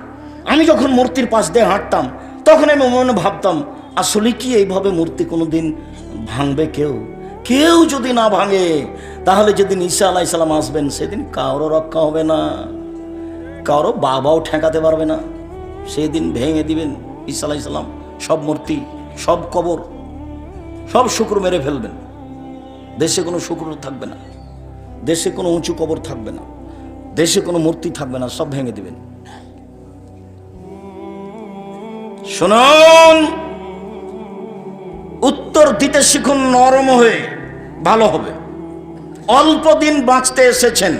আমি যখন মূর্তির পাশ দিয়ে হাঁটতাম তখন আমি মনে ভাবতাম, আসলে কি এইভাবে মূর্তি কোনোদিন ভাঙবে কেউ? কেউ যদি না ভাঙে তাহলে যেদিন ঈসা আলাইহিস সালাম আসবেন সেদিন কারো রক্ষা হবে না, কারো বাবাও ঠেকাতে পারবে না। সেদিন ভেঙে দিবেন ঈসা আলাইহিস সালাম সব মূর্তি, সব কবর, সব শুকর মেরে ফেলবেন। দেশে কোনো শুকর থাকবে না, দেশে কোনো উঁচু কবর থাকবে না, দেশে কোনো মূর্তি থাকবে না, সব ভেঙে দিবেন। শুনুন, উত্তর দিতে শিখুন নরম হয়ে, ভালো হবে। অল্প দিন বাঁচতে এসেছেন,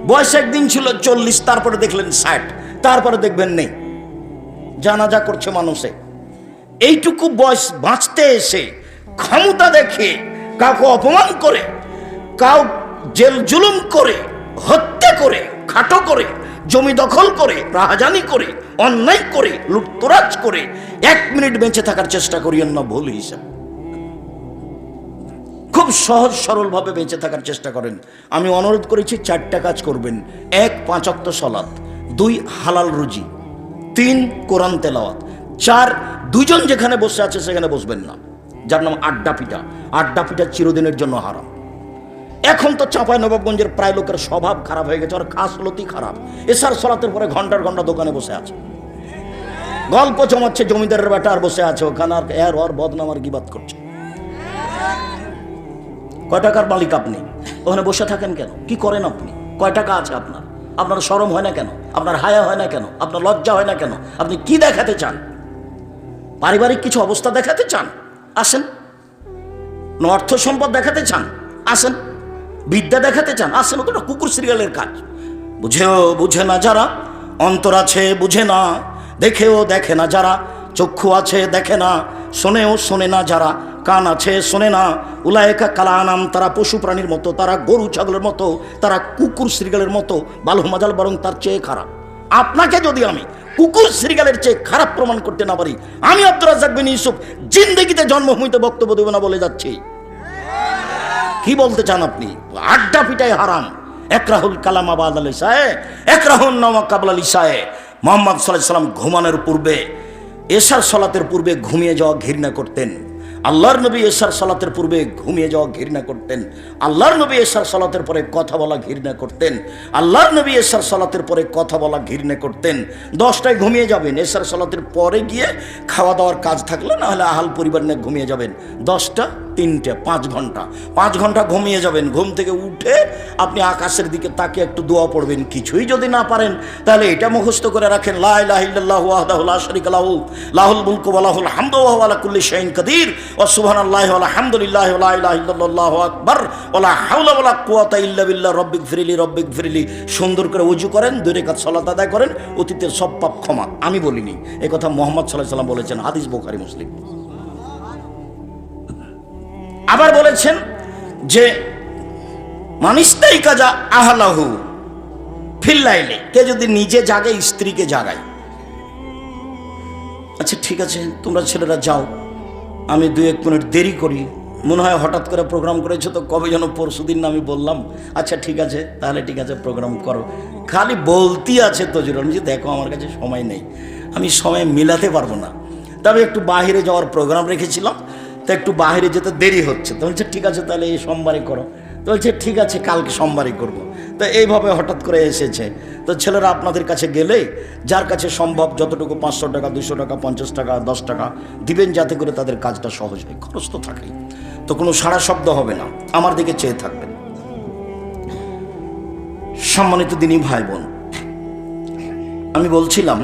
বয়স একদিন ছিল 40, তারপরে দেখলেন 60, তারপরে দেখবেন নেই, জানাজা করছে মানুষে। এইটুকু বয়স বাঁচতে এসে ক্ষমতা দেখে কাউকে অপমান করে, কাউ জেল জুলুম করে, হত্যা করে, খাটো করে, জমি দখল করে, রাহাজানি করে, অন্যায় করে, লুটতরাজ করে 1 মিনিট বেঁচে থাকার চেষ্টা করিয়েন না ভুল হিসাব। খুব সহজ সরল ভাবে বেঁচে থাকার চেষ্টা করেন। আমি অনুরোধ করেছি 4টা কাজ করবেন। 1, 5 ওয়াক্ত সালাত, 2, হালাল রুজি, 3 কোরআন তেলাওয়াত, 4 দুজন যেখানে বসে আছে সেখানে বসবেন না, যার নাম আড্ডা পিটা। আড্ডা পিটা চিরদিনের জন্য হারাম। এখন তো চাঁপাইনবাবগঞ্জের প্রায় লোকের স্বভাব খারাপ হয়ে গেছে, আর খাসলতি খারাপ। এশার সলাতের পরে ঘন্টার ঘন্টা দোকানে বসে আছে, গল্প জমাচ্ছে, জমিদারের বেটা আর বসে আছে ওখানে, আর এর ওর বদনাম আর গিবাত করছে। কয় টাকার মালিক আপনি? ওখানে বসে থাকেন কেন? কি করেন আপনি? কয় টাকা আছে আপনার? আপনার শরম হয় না কেন? আপনার হায়া হয় না কেন? আপনার লজ্জা হয় না কেন? আপনি কি দেখাতে চান? পারিবারিক কিছু অবস্থা দেখাতে চান? আসেন। অর্থ সম্পদ দেখাতে চান? আসেন। বিদ্যা দেখাতে চান? আসেন। ওটা কুকুর সিরিয়ালের কাজ। বুঝেও বুঝে না যারা, অন্তর আছে বুঝে না, দেখেও দেখে না যারা, চক্ষু আছে দেখে না, শোনেও শোনে না যারা, কান আছে শোনে না, উলায়েকা কালানাম, তারা পশু প্রাণীর মতো, তারা গরু ছাগলের মতো, তারা কুকুর শ্রীগালের মতো, বালু মাজাল বরং তার চেয়ে খারাপ। আপনাকে যদি আমি কুকুর শ্রীগালের চেয়ে খারাপ প্রমাণ করতে না পারি, আমি আব্দুর রাজ্জাক বিন ইউসুফ জিন্দেগিতে জন্মভূমিতে বক্তব্য দেব না বলে যাচ্ছি। কি বলতে চান আপনি? আড্ডা পিটায় হারাম। একরাহুল কালামা বাদাল ইসায়ে, একরাহুন নামা কাবলাল ইসায়ে। মুহাম্মদ সাল্লাল্লাহু আলাইহি ওয়াসাল্লাম ঘুমানোর পূর্বে, এশার সালাতের পূর্বে ঘুমিয়ে যাওয়া ঘৃণা করতেন। আল্লাহর নবী এশার সালাতের পূর্বে ঘুমিয়ে যাওয়া ঘৃণা করতেন। আল্লাহর নবী এশার সালাতের পরে কথা বলা ঘৃণা করতেন। আল্লাহর নবী এশার সালাতের পরে কথা বলা ঘৃণা করতেন। 10টায় ঘুমিয়ে যাবেন, এশার সালাতের পরে গিয়ে খাওয়া দাওয়ার কাজ থাকলে না হলে আহাল পরিবার নিয়ে ঘুমিয়ে যাবেন। 10টা 3টে 5 ঘন্টা, 5 ঘন্টা ঘুমিয়ে যাবেন। ঘুম থেকে উঠে আপনি আকাশের দিকে তাকিয়ে একটু দোয়া পড়বেন। কিছুই যদি না পারেন তাহলে এটা মুখস্থ করে রাখেন, লা ইলাহা ইল্লাল্লাহু ওয়াহদাহু লা শারীকা লাহু, লাহুল মুলকু ওয়া লাহুল হামদু ওয়া হুয়া আলা কুল্লি শাইইন কাদির, ওয়া সুবহানাল্লাহি ওয়া আলহামদুলিল্লাহি ওয়া লা ইলাহা ইল্লাল্লাহু আকবার, ওয়া লা হাওলা ওয়া লা কুওয়াতা ইল্লা বিল্লাহ, রব্বিগফিরলি রব্বিগফিরলি। সুন্দর করে ওযু করেন, 2 রাকাত সালাত আদায় করেন, অতীতের সব পাপ ক্ষমা। আমি বলিনি, এই কথা মুহাম্মদ সাল্লাল্লাহু আলাইহি ওয়াসাল্লাম বলেছেন, হাদিস বুখারী মুসলিম। আবার বলেছেন যে মানিস্তাই কাজা আহলাহু ফিল্লাইলে, কে যদি নিজে জাগে স্ত্রীকে জাগায়। আচ্ছা ঠিক আছে, তোমরা ছেলেরা যাও, আমি 2-1 মিনিট দেরি করি, মনে হয় হঠাৎ করে প্রোগ্রাম করেছো তো, কবে যেন পরশুদিন না আমি বললাম। আচ্ছা ঠিক আছে, তাহলে ঠিক আছে প্রোগ্রাম করো। খালি বলতেই আছে তজুরন যে দেখো আমার কাছে সময় নেই, আমি সময় মিলাতে পারবো না, তবে একটু বাহিরে যাওয়ার প্রোগ্রাম রেখেছিলাম, তো একটু বাহিরে যেতে দেরি হচ্ছে। তো বলছে ঠিক আছে তাহলে এই সোমবারে করো। তো বলছে ঠিক আছে কালকে সোমবারই করব। তো এইভাবে হঠাৎ করে এসেছে। তো ছেলেরা আপনাদের কাছে গেলে যার কাছে সম্ভব যতটুকু 500 টাকা, 200 টাকা, 50 টাকা, 10 টাকা দিবেন, যাতে করে তাদের কাজটা সহজ হয়। খরচ তো থাকেই, তো কোনো সাড়া শব্দ হবে না, আমার দিকে চেয়ে থাকবেন। সম্মানিত দিনী ভাই বোন, আমি বলছিলাম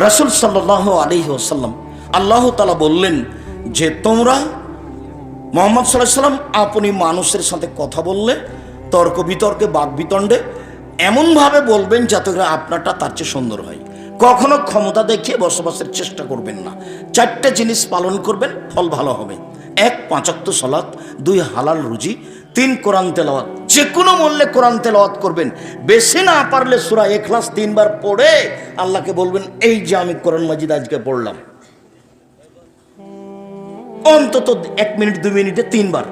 রাসূল সাল্লাল্লাহু আলাইহি ওয়াসাল্লাম, আল্লাহ তাআলা বললেন যে তোমরা মুহাম্মদ সাল্লাল্লাহু আলাইহি ওয়াসাল্লাম আপনি মানুষের সাথে কথা বললে তর্ক বিতর্কে বাক বিতণ্ডে এমনভাবে বলবেন যাতে করে আপনারটা তার চেয়ে সুন্দর হয়। কখনো ক্ষমতা দেখিয়ে বসবাসের চেষ্টা করবেন না। 4টে জিনিস পালন করবেন, ফল ভালো হবে। 1 5 ওয়াক্ত সালাত, 2 হালাল রুজি, 3 কোরআন তেলাওয়াত। যে কোনো মূল্যে কোরআন তেলাওয়াত করবেন। বেশি না পারলে সূরা ইখলাস 3 বার পড়ে আল্লাহকে বলবেন এই যে আমি কোরআন মাজিদ আজকে পড়লাম। অন্তত 1 মিনিট 2 মিনিটে 3 বার।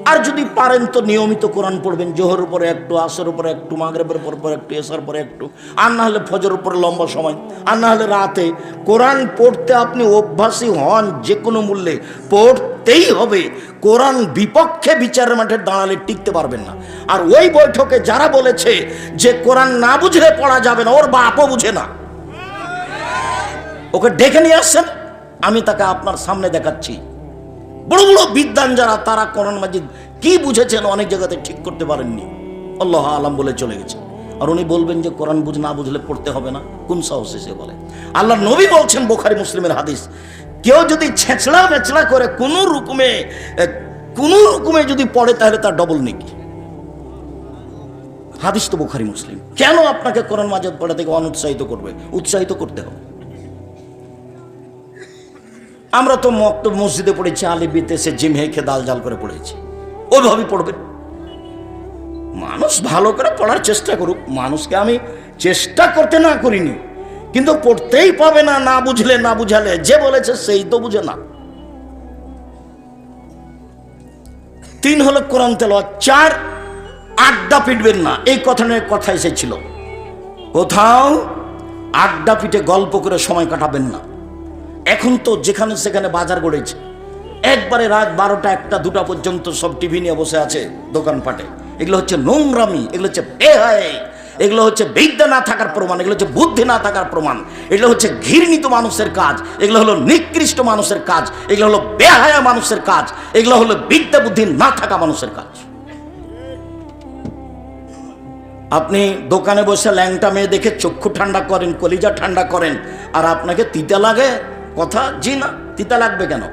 আর যদি পারেন তো নিয়মিত কোরআন পড়বেন, জোহর উপরে একটু, আসর উপরে একটু, মাগরিবের পর একটু, এশার পরে একটু, আর না হলে ফজর উপরে লম্বা সময়, আর না হলে রাতে। কোরআন পড়তে আপনি অভ্যাসী হন, যে কোনো মূল্যে পড়তেই হবে। কোরআন বিপক্ষে বিচারের মাঠে দাঁড়ালে টিকতে পারবেন না। আর ওই বৈঠকে যারা বলেছে যে কোরআন না বুঝলে পড়া যাবে না, ওর বাপও বুঝে না, ওকে ডেকে নিয়ে আসছেন, আমি তাকে আপনার সামনে দেখাচ্ছি। বড় বড় বিদ্বান যারা, তারা কোরআন মাজিদ কি বুঝেছেন অনেক জায়গাতে ঠিক করতে পারেননি, আল্লাহ আলাম বলে চলে গেছে। আর উনি বলবেন যে কোরআন না বুঝলে পড়তে হবে না, কোন সাহসে সে বলে? আল্লাহ নবী বলছেন, বুখারী মুসলিমের হাদিস, কেউ যদি ছেঁচড়া মেচড়া করে কোনো রকমে যদি পড়ে তাহলে তার ডবল নেকি। হাদিস তো বুখারী মুসলিম। কেন আপনাকে কোরআন মাজিদ পড়া থেকে অনুৎসাহিত করবে? উৎসাহিত করতে হবে। আমরা তো মক্তব মসজিদে পড়েছি, আলিবিতে সে জিম হেঁকে দাল জাল করে পড়েছি, ওইভাবেই পড়বেন। মানুষ ভালো করে পড়ার চেষ্টা করুক, মানুষকে আমি চেষ্টা করতে না করিনি, কিন্তু পড়তেই পাবে না, না বুঝলে না বুঝালে। যে বলেছে সেই তো বুঝে না। 3 হলো কোরআন তেলাওয়াত। 4 আড্ডা পিটবেন না, এই কথা নিয়ে কথা এসেছিল। কোথাও আড্ডা পিটে গল্প করে সময় কাটাবেন না। এখন তো যেখানে সেখানে বাজার গড়েছে, একবারে রাত 12টা 1টা 2টা পর্যন্ত সব টিভি নিয়ে বসে আছে দোকানপাটে। এগুলো হচ্ছে নোংরামি, এগুলো হচ্ছে বেহায়, এগুলো হচ্ছে বিদ্যা না থাকার প্রমাণ, এগুলো হচ্ছে বুদ্ধি না থাকার প্রমাণ, এগুলো হচ্ছে ঘৃণিত মানুষের কাজ, এগুলো হলো নিকৃষ্ট মানুষের কাজ, এগুলো হলো বেহায়া মানুষের কাজ, এগুলো হলো বিদ্যা বুদ্ধি না থাকা মানুষের কাজ। আপনি দোকানে বসে ল্যাংটা মেয়ে দেখে চক্ষু ঠান্ডা করেন, কলিজা ঠান্ডা করেন, আর আপনাকে তিতা লাগে কথা? জি না, তিতা লাগবে কেন?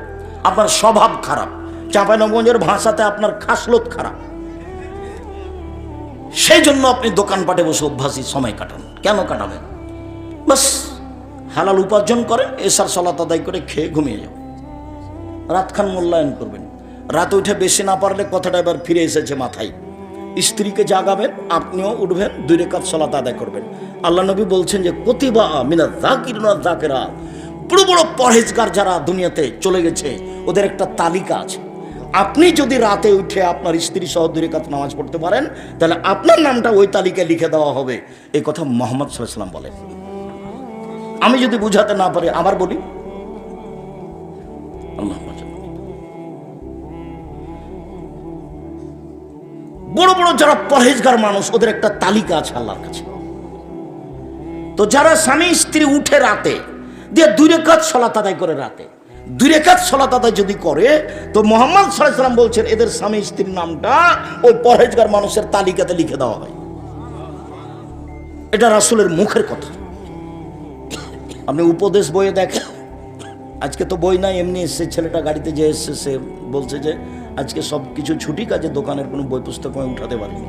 আপনার স্বভাব খারাপ। চাঁপাইনবাবগঞ্জের ভাষাতে আপনার খাসলত খারাপ, সেই জন্য আপনি দোকানপাটে বসে অভ্যাসী সময় কাটান। কেন কাটাবেন? বাস হালাল উপার্জন করেন, এশার সালাত আদায় করে খেয়ে ঘুমিয়ে যাবেন, রাতখান মূল্যায়ন করবেন। রাতে উঠে বেশি না পারলে কথাটা এবার ফিরে এসেছে মাথায়, স্ত্রীকে জাগাবেন, আপনিও উঠবেন, 2 রাকাত সালাত আদায় করবেন। আল্লাহ নবী বলছেন যে কতিবা মিনাজ যাকিরিনা যাকিরা, বড় বড় পরহেজগার যারা দুনিয়াতে চলে গেছে ওদের একটা তালিকা আছে। আপনি যদি রাতে উঠে আপনার স্ত্রী সহ 2 রাকাত নামাজ পড়তে পারেন, তাহলে আপনার নামটা ওই তালিকায় লিখে দেওয়া হবে। এই কথা মুহাম্মদ সাল্লাল্লাহু আলাইহি ওয়াসাল্লাম বলেন। আমি যদি বুঝাতে না পারি আবার বলি, আল্লাহ বড় বড় যারা পরহেজগার মানুষ ওদের একটা তালিকা আছে আল্লাহর কাছে। তো যারা স্বামী স্ত্রী উঠে রাতে দিয়ে 2 রাকাত সালাত আদায় করে, রাতে 2 রাকাত সালাত আদায় যদি করে, তো মুহাম্মদ সাল্লাল্লাহু আলাইহি ওয়াসাল্লাম বলছেন এদের স্বামী স্ত্রীর নামটা ওই পরহেজগার মানুষের তালিকাতে লিখে দেওয়া হয়। এটা রাসূলের মুখের কথা। আপনি উপদেশ বইয়ে দেখেন, আজকে তো বই নাই, এমনি এসছে, ছেলেটা গাড়িতে যে এসছে সে বলছে যে আজকে সব কিছু ছুটি, কাজে দোকানের কোনো বই পুস্তক আমি উঠাতে পারিনি।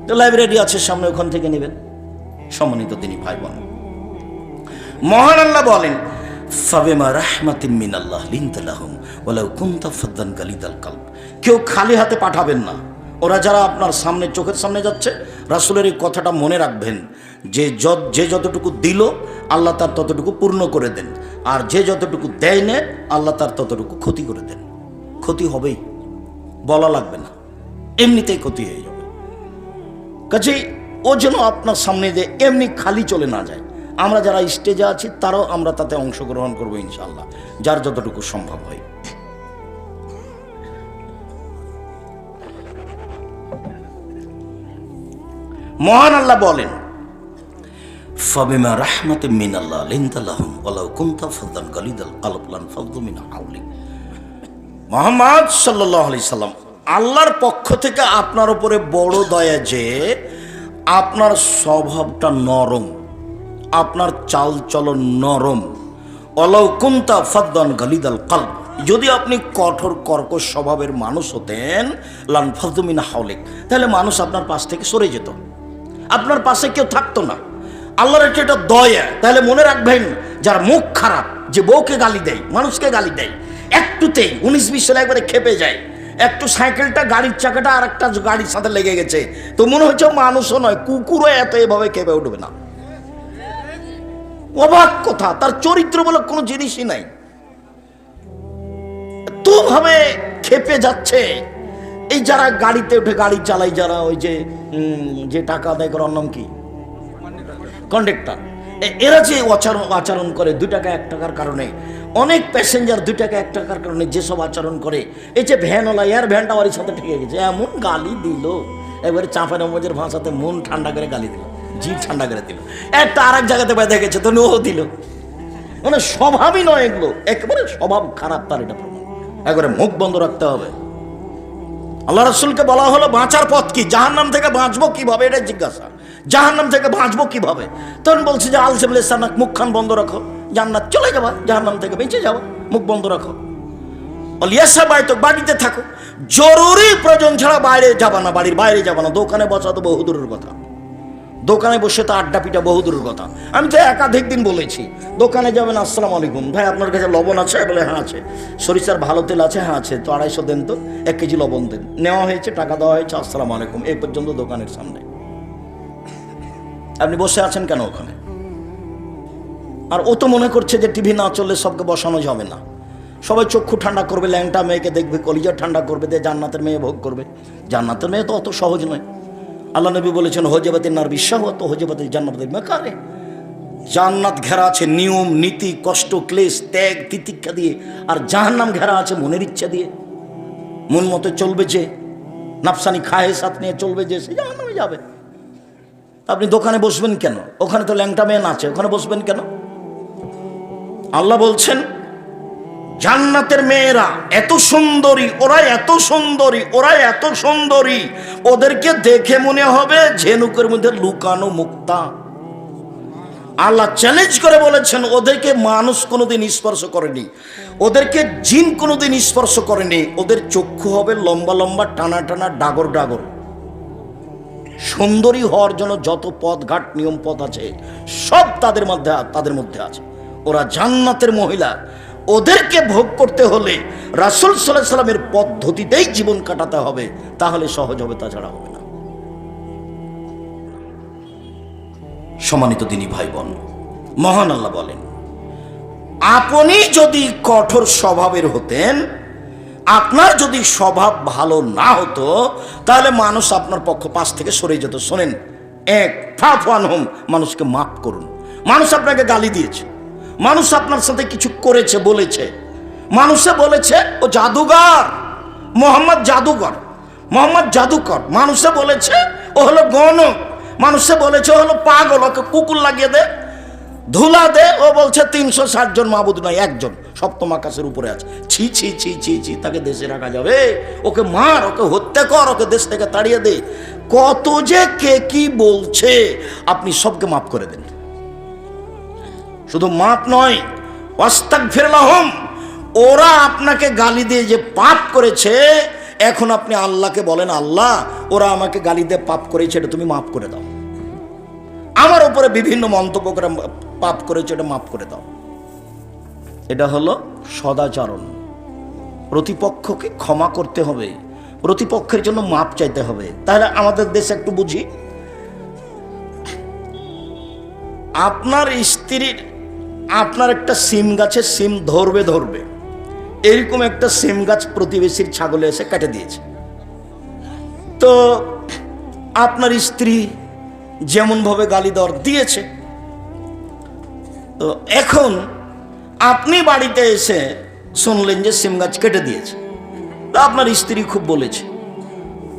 তো লাইব্রেরি আছে সামনে, ওখান থেকে নেবেন। সম্মানিত তিনি ভাই বোন, মহান আল্লাহ বলেন ফাবিমা রাহমাতিন মিনাল্লাহ লিনতা লাহুম ওয়ালাউ কুনতা ফাদ্দান গালিদাল কলব। কেউ খালি হাতে পাঠাবেন না। ওরা যারা আপনার সামনে, চোখের সামনে যাচ্ছে, রাসূলের এই কথাটা মনে রাখবেন যে যে যতটুকু দিল আল্লাহ তার ততটুকু পূর্ণ করে দেন, আর যে যতটুকু দেয় না আল্লাহ তার ততটুকু ক্ষতি করে দেন। ক্ষতি হবেই, বলা লাগবে না, এমনিতেই ক্ষতি হয়ে যাবে। কাজেই ও যেন আপনার সামনে দিয়ে এমনি খালি চলে না যায়। আমরা যারা স্টেজে আছি তারাও আমরা তাতে অংশগ্রহণ করবো ইনশাআল্লাহ, যার যতটুকু সম্ভব হয়। মহান আল্লাহ বলেন ফাবিমা রাহমাতিন মিনাল্লাহ লিনতা লাহুম ওয়ালাউ কুনতা ফাদ্দান গালিদাল কলব লানফাদ্দু মিন হাওলিক। মুহাম্মদ সাল্লাল্লাহু আলাইহি সাল্লাম, আল্লাহর পক্ষ থেকে আপনার উপরে বড় দয়া যে আপনার স্বভাবটা নরম, আপনার চাল চলন নরম। ওয়ালাউ কুনতা ফাদ্দান গালিদাল কলব, যদি আপনি কঠোর কর্কশ স্বভাবের মানুষ হতেন, লানফাদ্দু মিন হাওলিক, তাহলে মানুষ আপনার পাশ থেকে সরে যেত, আপনার পাশে কেউ থাকতো না। আল্লাহর এটা দয়া। তাহলে মনে রাখবেন, যার মুখ খারাপ, যে বউকে গালি দেয়, মানুষকে গালি দেয়, একটুতেই 19-20 সালে একবারে খেপে যায়, একটু সাইকেলটা গাড়ির চাকাটা আর একটা গাড়ির সাথে লেগে গেছে, তো মনে হচ্ছে মানুষও নয়, কুকুরও এত এভাবে খেপে উঠবে না। অবাক কথা, তার চরিত্র বলে কোনো জিনিসই নাই, তো ভাবে খেপে যাচ্ছে। এই যারা গাড়িতে উঠে গাড়ি চালায়, যারা ওই যে টাকা আদায় করার নাম কি, কন্ডাক্টর, এরা যে আচরণ করে 2 টাকা 1 টাকার কারণে, অনেক প্যাসেঞ্জার 2 টাকা 1 টাকার কারণে যেসব আচরণ করে, এই যে ভ্যানওয়ালা, এয়ার ভ্যানটা ওর সাথে ঠেকে গেছে, এমন গালি দিল, এবারে চাঁপাইনবাবগঞ্জের ভাষাতে মন ঠান্ডা করে গালি দিল, জিভ ঠান্ডা করে দিল। একটা আরেক জায়গাতে বেঁধে গেছে, তো ও দিল। মানে স্বভাবই নয় এগুলো, একেবারে স্বভাব খারাপ তার, এটা প্রমাণ। একবারে মুখ বন্ধ রাখতে হবে। আল্লাহ রাসূলকে বলা হলো বাঁচার পথ কি, জাহান্নাম থেকে বাঁচবো কিভাবে, এটা জিজ্ঞাসা। জাহান্নাম থেকে বাঁচবো কিভাবে? তখন বলছে যে আলসেবুল ইসলাম, মুখখান বন্ধ রাখো, জান্নাত চলে যাবা, জাহান্নাম থেকে বেঁচে যাও, মুখ বন্ধ রাখো। অলিয়াসা বাইতো, বাড়িতে থাকো, জরুরি প্রয়োজন ছাড়া বাইরে যাবা না, বাড়ির বাইরে যাবা না। দোকানে বসা তো বহু দূরের কথা, দোকানে বসে তো আড্ডা পিটা বহু দূরের কথা। আমি তো একাধিক দিন বলেছি, দোকানে যাবেন, আসসালামু আলাইকুম ভাই, আপনার কাছে লবণ আছে? বলে হ্যাঁ আছে। সরিষার ভালো তেল আছে? হ্যাঁ আছে। তো 250 দেন, তো 1 কেজি লবণ দেন। নেওয়া হয়েছে, টাকা দেওয়া হয়েছে, আসসালামু আলাইকুম, এই পর্যন্ত দোকানের সামনে। আপনি বসে আছেন কেন ওখানে? আর ও তো মনে করছে যে টিভি না চললে সবকে বসানো যাবে না, সবাই চক্ষু ঠান্ডা করবে, ল্যাংটা মেয়েকে দেখবে, কলিজা ঠান্ডা করবে, দিয়ে জান্নাতের মেয়ে ভোগ করবে। জান্নাতের মেয়ে তো অত সহজ নয়। আল্লাহ নবী বলেছেন হজেবাতের নার বিশ্বাহত হজেবাতের জান্নাতের মেকারে। জান্নাত ঘেরা আছে নিয়ম নীতি কষ্ট ক্লেশ ত্যাগ তিতিক্ষা দিয়ে, আর জাহান্নাম ঘেরা আছে মনের ইচ্ছা দিয়ে। মন মতো চলবে যে, নাফসানি খায়েসাত নিয়ে চলবে যে, সে জাহান্নামে যাবে। আপনি দোকানে বসবেন কেন? ওখানে তো ল্যাংটা মেয়ে নাচে, ওখানে বসবেন কেন? আল্লাহ বলছেন জান্নাতের মেয়েরা এত সুন্দরী, ওরা এত সুন্দরী, ওরা এত সুন্দরী, ওদেরকে দেখে মনে হবে ঝিনুকের মধ্যে লুকানো মুক্তা। আল্লাহ চ্যালেঞ্জ করে বলেছেন ওদেরকে মানুষ কোনোদিন স্পর্শ করেনি, ওদেরকে জিন কোনোদিন স্পর্শ করেনি। ওদের চক্ষু হবে লম্বা লম্বা টানা টানা ডাগর ডাগর। সুন্দরী হওয়ার জন্য যত পথ ঘাট নিয়ম পথ আছে সব তাদের মধ্যে আছে। ওরা জান্নাতের মহিলা। ওদেরকে ভোগ করতে হলে রাসূল সাল্লাল্লাহু আলাইহি সাল্লামের পদ্ধতিতেই জীবন কাটাতে হবে, তাহলে সহজ হবে, তাছাড়া হবে না। সম্মানিত দিনী ভাই বোন, মহান আল্লাহ বলেন আপনি যদি কঠোর স্বভাবের হতেন, আপনার যদি স্বভাব ভালো না হতো, তাহলে মানুষ আপনার পাশ থেকে সরে যেত। শোনেন, এক ফাফু আনহুম, মানুষকে মাফ করুন। মানুষ আপনাকে গালি দিয়েছে, মানুষ আপনার সাথে কিছু করেছে বলেছে, মানুষে বলেছে ও জাদুঘর, মোহাম্মদ জাদুঘর, মোহাম্মদ জাদুকর, মানুষে বলেছে ও হলো গণক, মানুষে বলেছে ও হলো পাগল, ওকে কুকুর লাগিয়ে দে, ধুলা দে। ও বলছে 360 জন মাবুদ নয়, একজন সপ্তম আকাশের উপরে আছে। ছি ছি ছি ছি ছি, তাকে দেশে রাখা যাবে? ওকে মার, ওকে হত্যা কর, ওকে দেশ থেকে তাড়িয়ে দে। কত যে কে কি বলছে, আপনি সবকে মাফ করে দেন। শুধু মাপ নয়, ওয়াস্তাগফির লাহুম, ওরা আপনাকে গালি দিয়ে যে পাপ করেছে, এখন আপনি আল্লাহকে বলেন আল্লাহ ওরা আমাকে গালি দিয়ে পাপ করেছে, এটা তুমি মাফ করে দাও। আমার উপরে বিভিন্ন মন্তব্য করে পাপ করেছে, এটা মাফ করে দাও। এটা হলো সদাচরণ। প্রতিপক্ষকে ক্ষমা করতে হবে, প্রতিপক্ষের জন্য মাপ চাইতে হবে। তাহলে আমাদের দেশে একটু বুঝি, আপনার স্ত্রীর আপনার একটা সিম গাছে সিম ধরবে, এরকম একটা সিম গাছ প্রতিবেশীর ছাগলে এসে কেটে দিয়েছে। তো আপনার স্ত্রী যেমন ভাবে গালি দর দিয়েছে, তো এখন আপনি বাড়িতে এসে শুনলেন যে সিম গাছ কেটে দিয়েছে, তো আপনার স্ত্রী খুব বলেছে,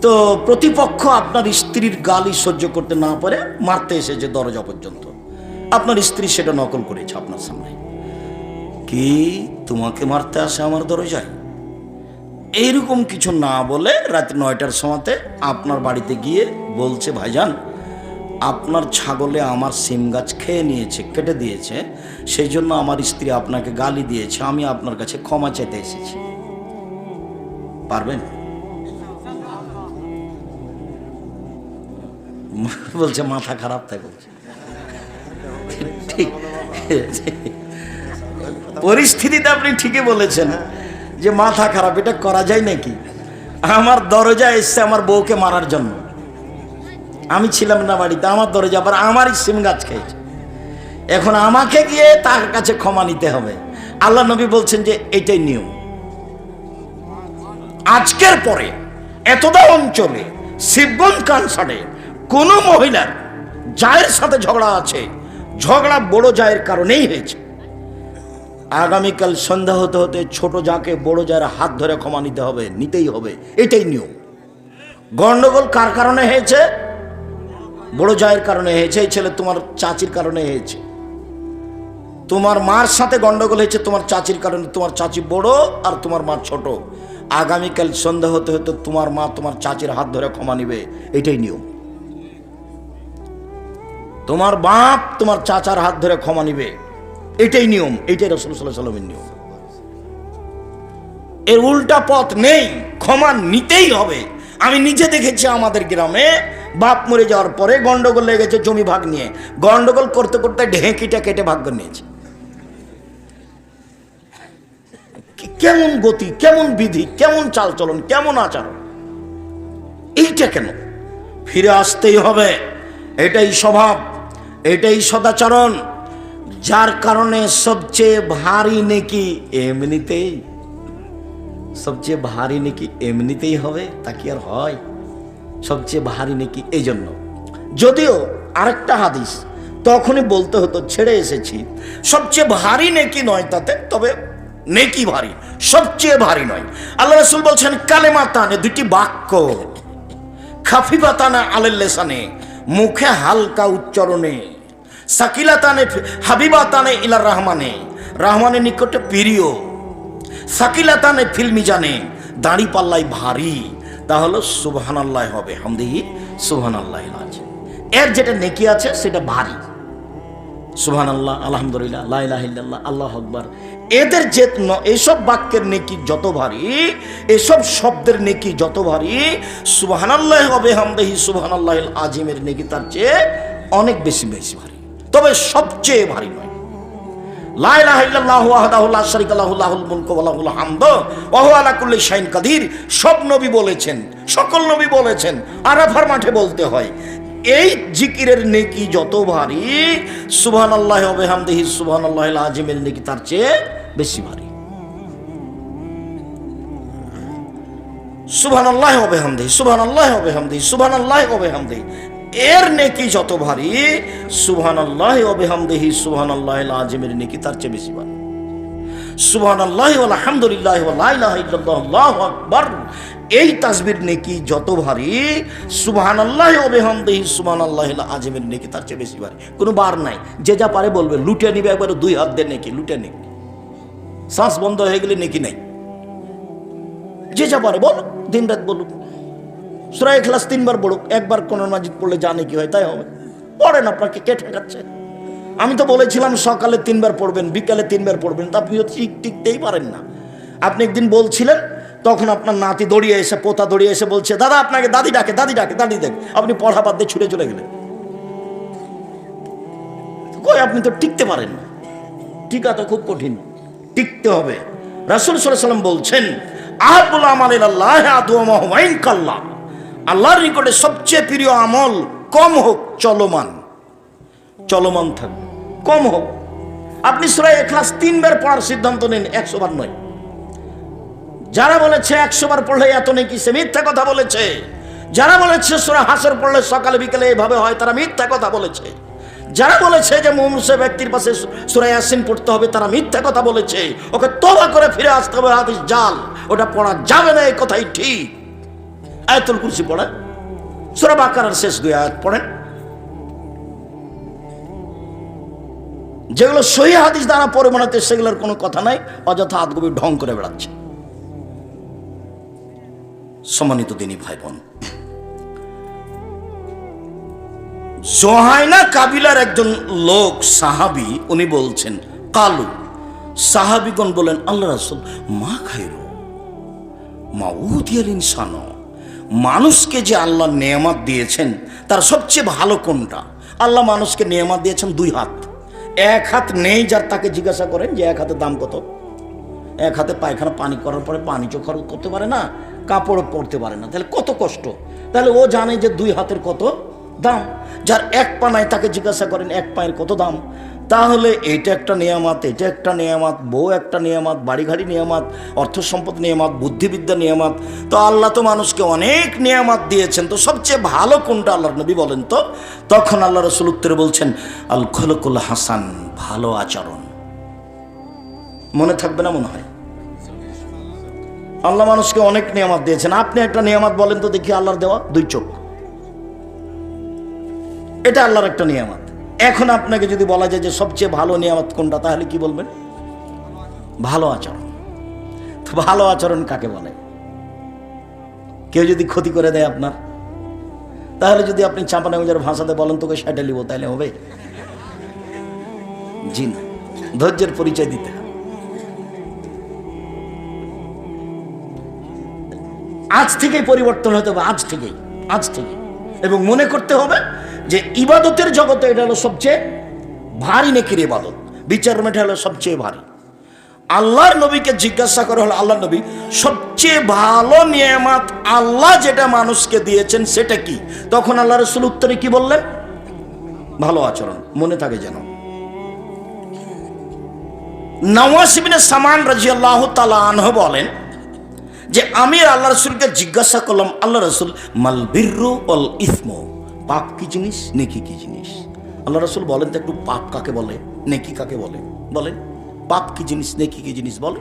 তো প্রতিপক্ষ আপনার স্ত্রীর গালি সহ্য করতে না পারে মারতে এসেছে দরজা পর্যন্ত। আপনার স্ত্রী সেটা নকল করেছে আপনার সামনে। কি তোমাকে মারতে আসে আমার দরজায়? এইরকম কিছু না বলে রাত 9টার সময়তে আপনার বাড়িতে গিয়ে বলছে ভাইজান আপনার ছাগলে আমার সিম গাছ খেয়ে নিয়েছে, কেটে দিয়েছে, সেই জন্য আমার স্ত্রী আপনাকে গালি দিয়েছে, আমি আপনার কাছে ক্ষমা চাইতে এসেছি। পারবেন? বলছে মাথা খারাপ থাকে। ঠিক পরিস্থিতিতে আপনি ঠিকই বলেছেন যে মাথা খারাপ, এটা করা যায় নাকি? আমার দরজা এসছে আমার বউকে মারার জন্য, আমি ছিলাম না বাড়িতে, আমার দরজা আবার আমারই সিম গাছ খেয়েছে, এখন আমাকে গিয়ে তার কাছে ক্ষমা নিতে হবে। আল্লাহ নবী বলছেন যে এটাই নিয়ম। আজকের পরে এতদা অঞ্চলে শিবগঞ্জ কানসারে কোন মহিলার জায়ের সাথে ঝগড়া আছে, ঝগড়া বড় জায়ের কারণেই হয়েছে। আগামীকাল সন্ধ্যা হতে হতে ছোট যাকে বড় জায়ের হাত ধরে ক্ষমা নিতে হবে, নিতেই হবে, এটাই নিয়ম। গন্ডগোল কার কারণে হয়েছে? বড় জায়ের কারণে হয়েছে। এই ছেলে তোমার চাচির কারণে হয়েছে, তোমার মার সাথে গন্ডগোল হয়েছে তোমার চাচির কারণে, তোমার চাচি বড় আর তোমার মা ছোট। আগামীকাল সন্ধ্যা হতে হতে তোমার মা তোমার চাচির হাত ধরে ক্ষমা নিবে, এটাই নিয়ম। তোমার বাপ তোমার চাচার হাত ধরে ক্ষমা নিবে, এটাই নিয়ম, এটাই রাসূল সাল্লাল্লাহু আলাইহি ওয়াসাল্লামের নিয়ম। এর উল্টা পথ নেই, ক্ষমা নিতেই হবে। আমি নিজে দেখেছি আমাদের গ্রামে বাপ মরে যাওয়ার পরে গন্ডগোল লেগে গেছে জমি ভাগ নিয়ে, গন্ডগোল করতে করতে ঢেঁকিটা কেটে ভাগ করে নিয়েছে। কেমন গতি, কেমন বিধি, কেমন চালচলন, কেমন আচরণ, এইটা কেন? ফিরে আসতেই হবে, এটাই স্বভাব, এটাই সদাচরণ। যার কারণে সবচেয়ে ভারী নেকি এমনিতেই, সবচেয়ে ভারী নেকি এমনিতেই হবে, তা কি আর হয়? সবচেয়ে ভারী নেকি। এই জন্য যদিও আরেকটা হাদিস তখনই বলতে হতো, ছেড়ে এসেছি, সবচেয়ে ভারী নেকি নয় তাতে, তবে নেকি ভারী, সবচেয়ে ভারী নয়। আল্লাহ রাসূল বলছেন কালেমাতানে, দুটি বাক্য, খাফিফাতানা আলাল লিসানে, মুখে হালকা উচ্চারণে, সাকিলাতানে হাবিবাতানে ইলার রহমানে, রহমানের নিকটে প্রিয়, সাকিলাতানে ফিল মিজানে, দাড়ি পাল্লাই ভারী, তাহলে সুবহানাল্লাহ হবে, হামদিহি সুবহানাল্লাহিল আযীম। এর যেটা নেকি আছে সেটা ভারী, সুবহানাল্লাহ, আলহামদুলিল্লাহ, লা ইলাহা ইল্লাল্লাহ, আল্লাহু আকবার। এদের যে এইসব বাক্যের নেকি যত ভারী, এসব শব্দের নেকি যত ভারী, সুবহানাল্লাহ হবে হামদিহি সুবহানাল্লাহিল আযীমের নেকি তার চেয়ে অনেক বেশি বেশি ভারী, তবে সবচেয়ে ভারী নয়। লা ইলাহা ইল্লাল্লাহু ওয়াহদাহু লা শারীকা লাহু লাহুল মুলকু ওয়া লাহুল হামদু ওয়া হুয়া আলা কুল্লি শাইইন কাদির, সব নবী বলেছেন, সকল নবী বলেছেন, আরাফার মাঠে বলতে হয়। এই জিকিরের নেকি যত ভারী, সুবহানাল্লাহি ওয়া বিহামদিহি সুবহানাল্লাহিল আযীমের নেকি তার চেয়ে বেশি ভারী। সুবহানাল্লাহি ওয়া বিহামদিহি সুবহানাল্লাহি ওয়া বিহামদিহি সুবহানাল্লাহি ওয়া বিহামদিহি, এর নেকি যত ভারী, সুবহানাল্লাহি ওয়া বিহামদিহি সুবহানাল্লাহিল আযীমের নেকি তার চেয়ে বেশি ভারী। সুবহানাল্লাহি ওয়া আলহামদুলিল্লাহি ওয়া লা ইলাহা ইল্লাল্লাহু আল্লাহু আকবার, এই তাসবির নেকি যত ভারী, সুবহানাল্লাহি ওয়া বিহামদিহি সুবহানাল্লাহিল আযীমের নেকি তার চেয়ে বেশি ভারী। কোনো বার নাই, যে যা পারে বলবে, লুটে নিবে একবার, দুই হাত দিয়ে নেকি লুটে নেকি, শ্বাস বন্ধ হয়ে গেলে নেকি নাই, যে যা পারে বল, দিন রাত বলুক। সূরা ইখলাস 3 বার পড়ুক, একবার কোরআন মাজিদ পড়লে জানে কি হয় তাই হবে। পড়েন, আপনাকে কে ঠেকাচ্ছে? আমি তো বলেছিলাম সকালে 3 বার পড়বেন, বিকালে 3 বার পড়বেন, তা আপনি টিকতেই পারেন না। আপনি একদিন বলছিলেন, তখন আপনার নাতি দৌড়িয়ে এসে, পোতা দৌড়িয়ে এসে বলছে, দাদা আপনাকে দাদি ডাকে, দাদি ডাকে, দাদি দেখ। আপনি পড়া বাদ দিয়ে ছুটে চলে গেলেন। কই, আপনি তো টিকতে পারেন না। টিকা তো খুব কঠিন, টিকতে হবে। রাসূল সাল্লাল্লাহু আলাইহি ওয়াসাল্লাম বলছেন, আহাব্বুল আমালি ইলাল্লাহি আদওয়ামুহু ওয়া ইন কাল্লা, আল্লাহর নিকটে সবচেয়ে প্রিয় আমল কম হোক, চলমান, চলমান থাকবে, কম হোক। আপনি সূরা ইখলাস 3 বার পড়ার সিদ্ধান্ত নিন, 100 বার নয়। যারা বলেছে 100 বার পড়লে এত নেকি, সে মিথ্যা কথা বলেছে। যারা বলেছে সূরা হাসর পড়লে সকালে বিকেলে এইভাবে হয়, তারা মিথ্যা কথা বলেছে। যারা বলেছে যে মুমূর্ষু ব্যক্তির পাশে সূরা ইয়াসিন পড়তে হবে, তারা মিথ্যা কথা বলেছে। ওকে তওবা করে ফিরে আসতে হবে, হাদিস জাল, ওটা পড়া যাবে না, এই কথাই ঠিক। আয়াতুল কুরসি পড়েন, সূরা বাকারার শেষ 2 আয়াত পড়েন। যেগুলো সহিহ হাদিস দ্বারা প্রমাণিত, সেগুলোর কোনো কথা নাই, অযথা আদগবি ঢং করে বেড়াচ্ছে। সম্মানিত দিনী ভাই বোন, জোহাইনা কাবিলার একজন লোক সাহাবী, উনি বলছেন, কালু, সাহাবীগণ বলেন, আল্লাহ রাসূল, মা খায়রু মা উদিয়াল ইনসান, মানুষকে যে আল্লাহ নেয়ামত দিয়েছেন তার সবচেয়ে ভালো কোনটা? আল্লাহ মানুষকে নেয়ামত দিয়েছেন 2 হাত। 1 হাত নেই যার, তাকে জিজ্ঞাসা করেন যে 1 হাতের দাম কত? 1 হাতে পায়খানা পানি করার পরে পানি চোখ করতে পারে না, কাপড় পরতে পারে না, তাহলে কত কষ্ট। তাহলে ও জানে যে 2 হাতের কত দাম। যার 1 পা নাই তাকে জিজ্ঞাসা করেন 1 পায়ের কত দাম। তাহলে এইটা একটা নিয়ামত, এটা একটা নিয়ামত, বউ একটা নিয়ামত, বাড়ি গাড়ি নিয়ামত, অর্থ সম্পদ নিয়ামত, বুদ্ধিবিদ্যা নিয়ামত। তো আল্লাহ তো মানুষকে অনেক নিয়ামত দিয়েছেন, তো সবচেয়ে ভালো কোনটা আল্লাহর নবী বলেন তো? তখন আল্লাহ রাসূল উত্তরে বলছেন, আল খুলুকুল হাসান, ভালো আচরণ। মনে থাকবে না মনে হয়? আল্লাহ মানুষকে অনেক নিয়ামত দিয়েছেন, আপনি একটা নিয়ামত বলেন তো দেখি, আল্লাহর দেওয়া 2 চোখ, এটা আল্লাহর একটা নিয়ামত। এখন আপনাকে যদি বলা যায় যে সবচেয়ে ভালো নিয়ামত কোনটা, তাহলে কি বলবেন? ভালো আচরণ। তো ভালো আচরণ কাকে বলে? কেউ যদি ক্ষতি করে দেয় আপনার, তাহলে যদি আপনি চাঁপানাগঞ্জের ভাষাতে বলেন তোকে সেটা লিব, তাহলে হবে? জি না, ধৈর্যের পরিচয় দিতে হবে। আজ থেকেই পরিবর্তন হতে হবে, আজ থেকেই, আজ থেকে। এবং মনে করতে হবে যে ইবাদতের জগতে এটা হলো সবচেয়ে ভারী নেকির ইবাদত, বিচার মেটা হলো সবচেয়ে ভারী। আল্লাহর নবীকে জিজ্ঞাসা করা হলো, আল্লাহর নবী, সবচেয়ে ভালো নিয়ামত আল্লাহ যেটা মানুষকে দিয়েছেন সেটা কি? তখন আল্লাহ রাসূল উত্তরে কি বললেন? ভালো আচরণ। মনে থাকে যেন। নওয়াস ইবনে সামান রাদিয়াল্লাহু তাআলা আনহু বলেন যে আমি আল্লাহ রসুলকে জিজ্ঞাসা করলাম, আল্লাহ রসুল মাল বিররু ওয়াল ইসমু, পাপ কি জিনিস, নেকি কি জিনিস? আল্লাহ রসুল বলেন তো একটু, পাপ কাকে বলে, নেকি কাকে বলে? বলেন পাপ কি জিনিস, নেকি কি জিনিস বলে?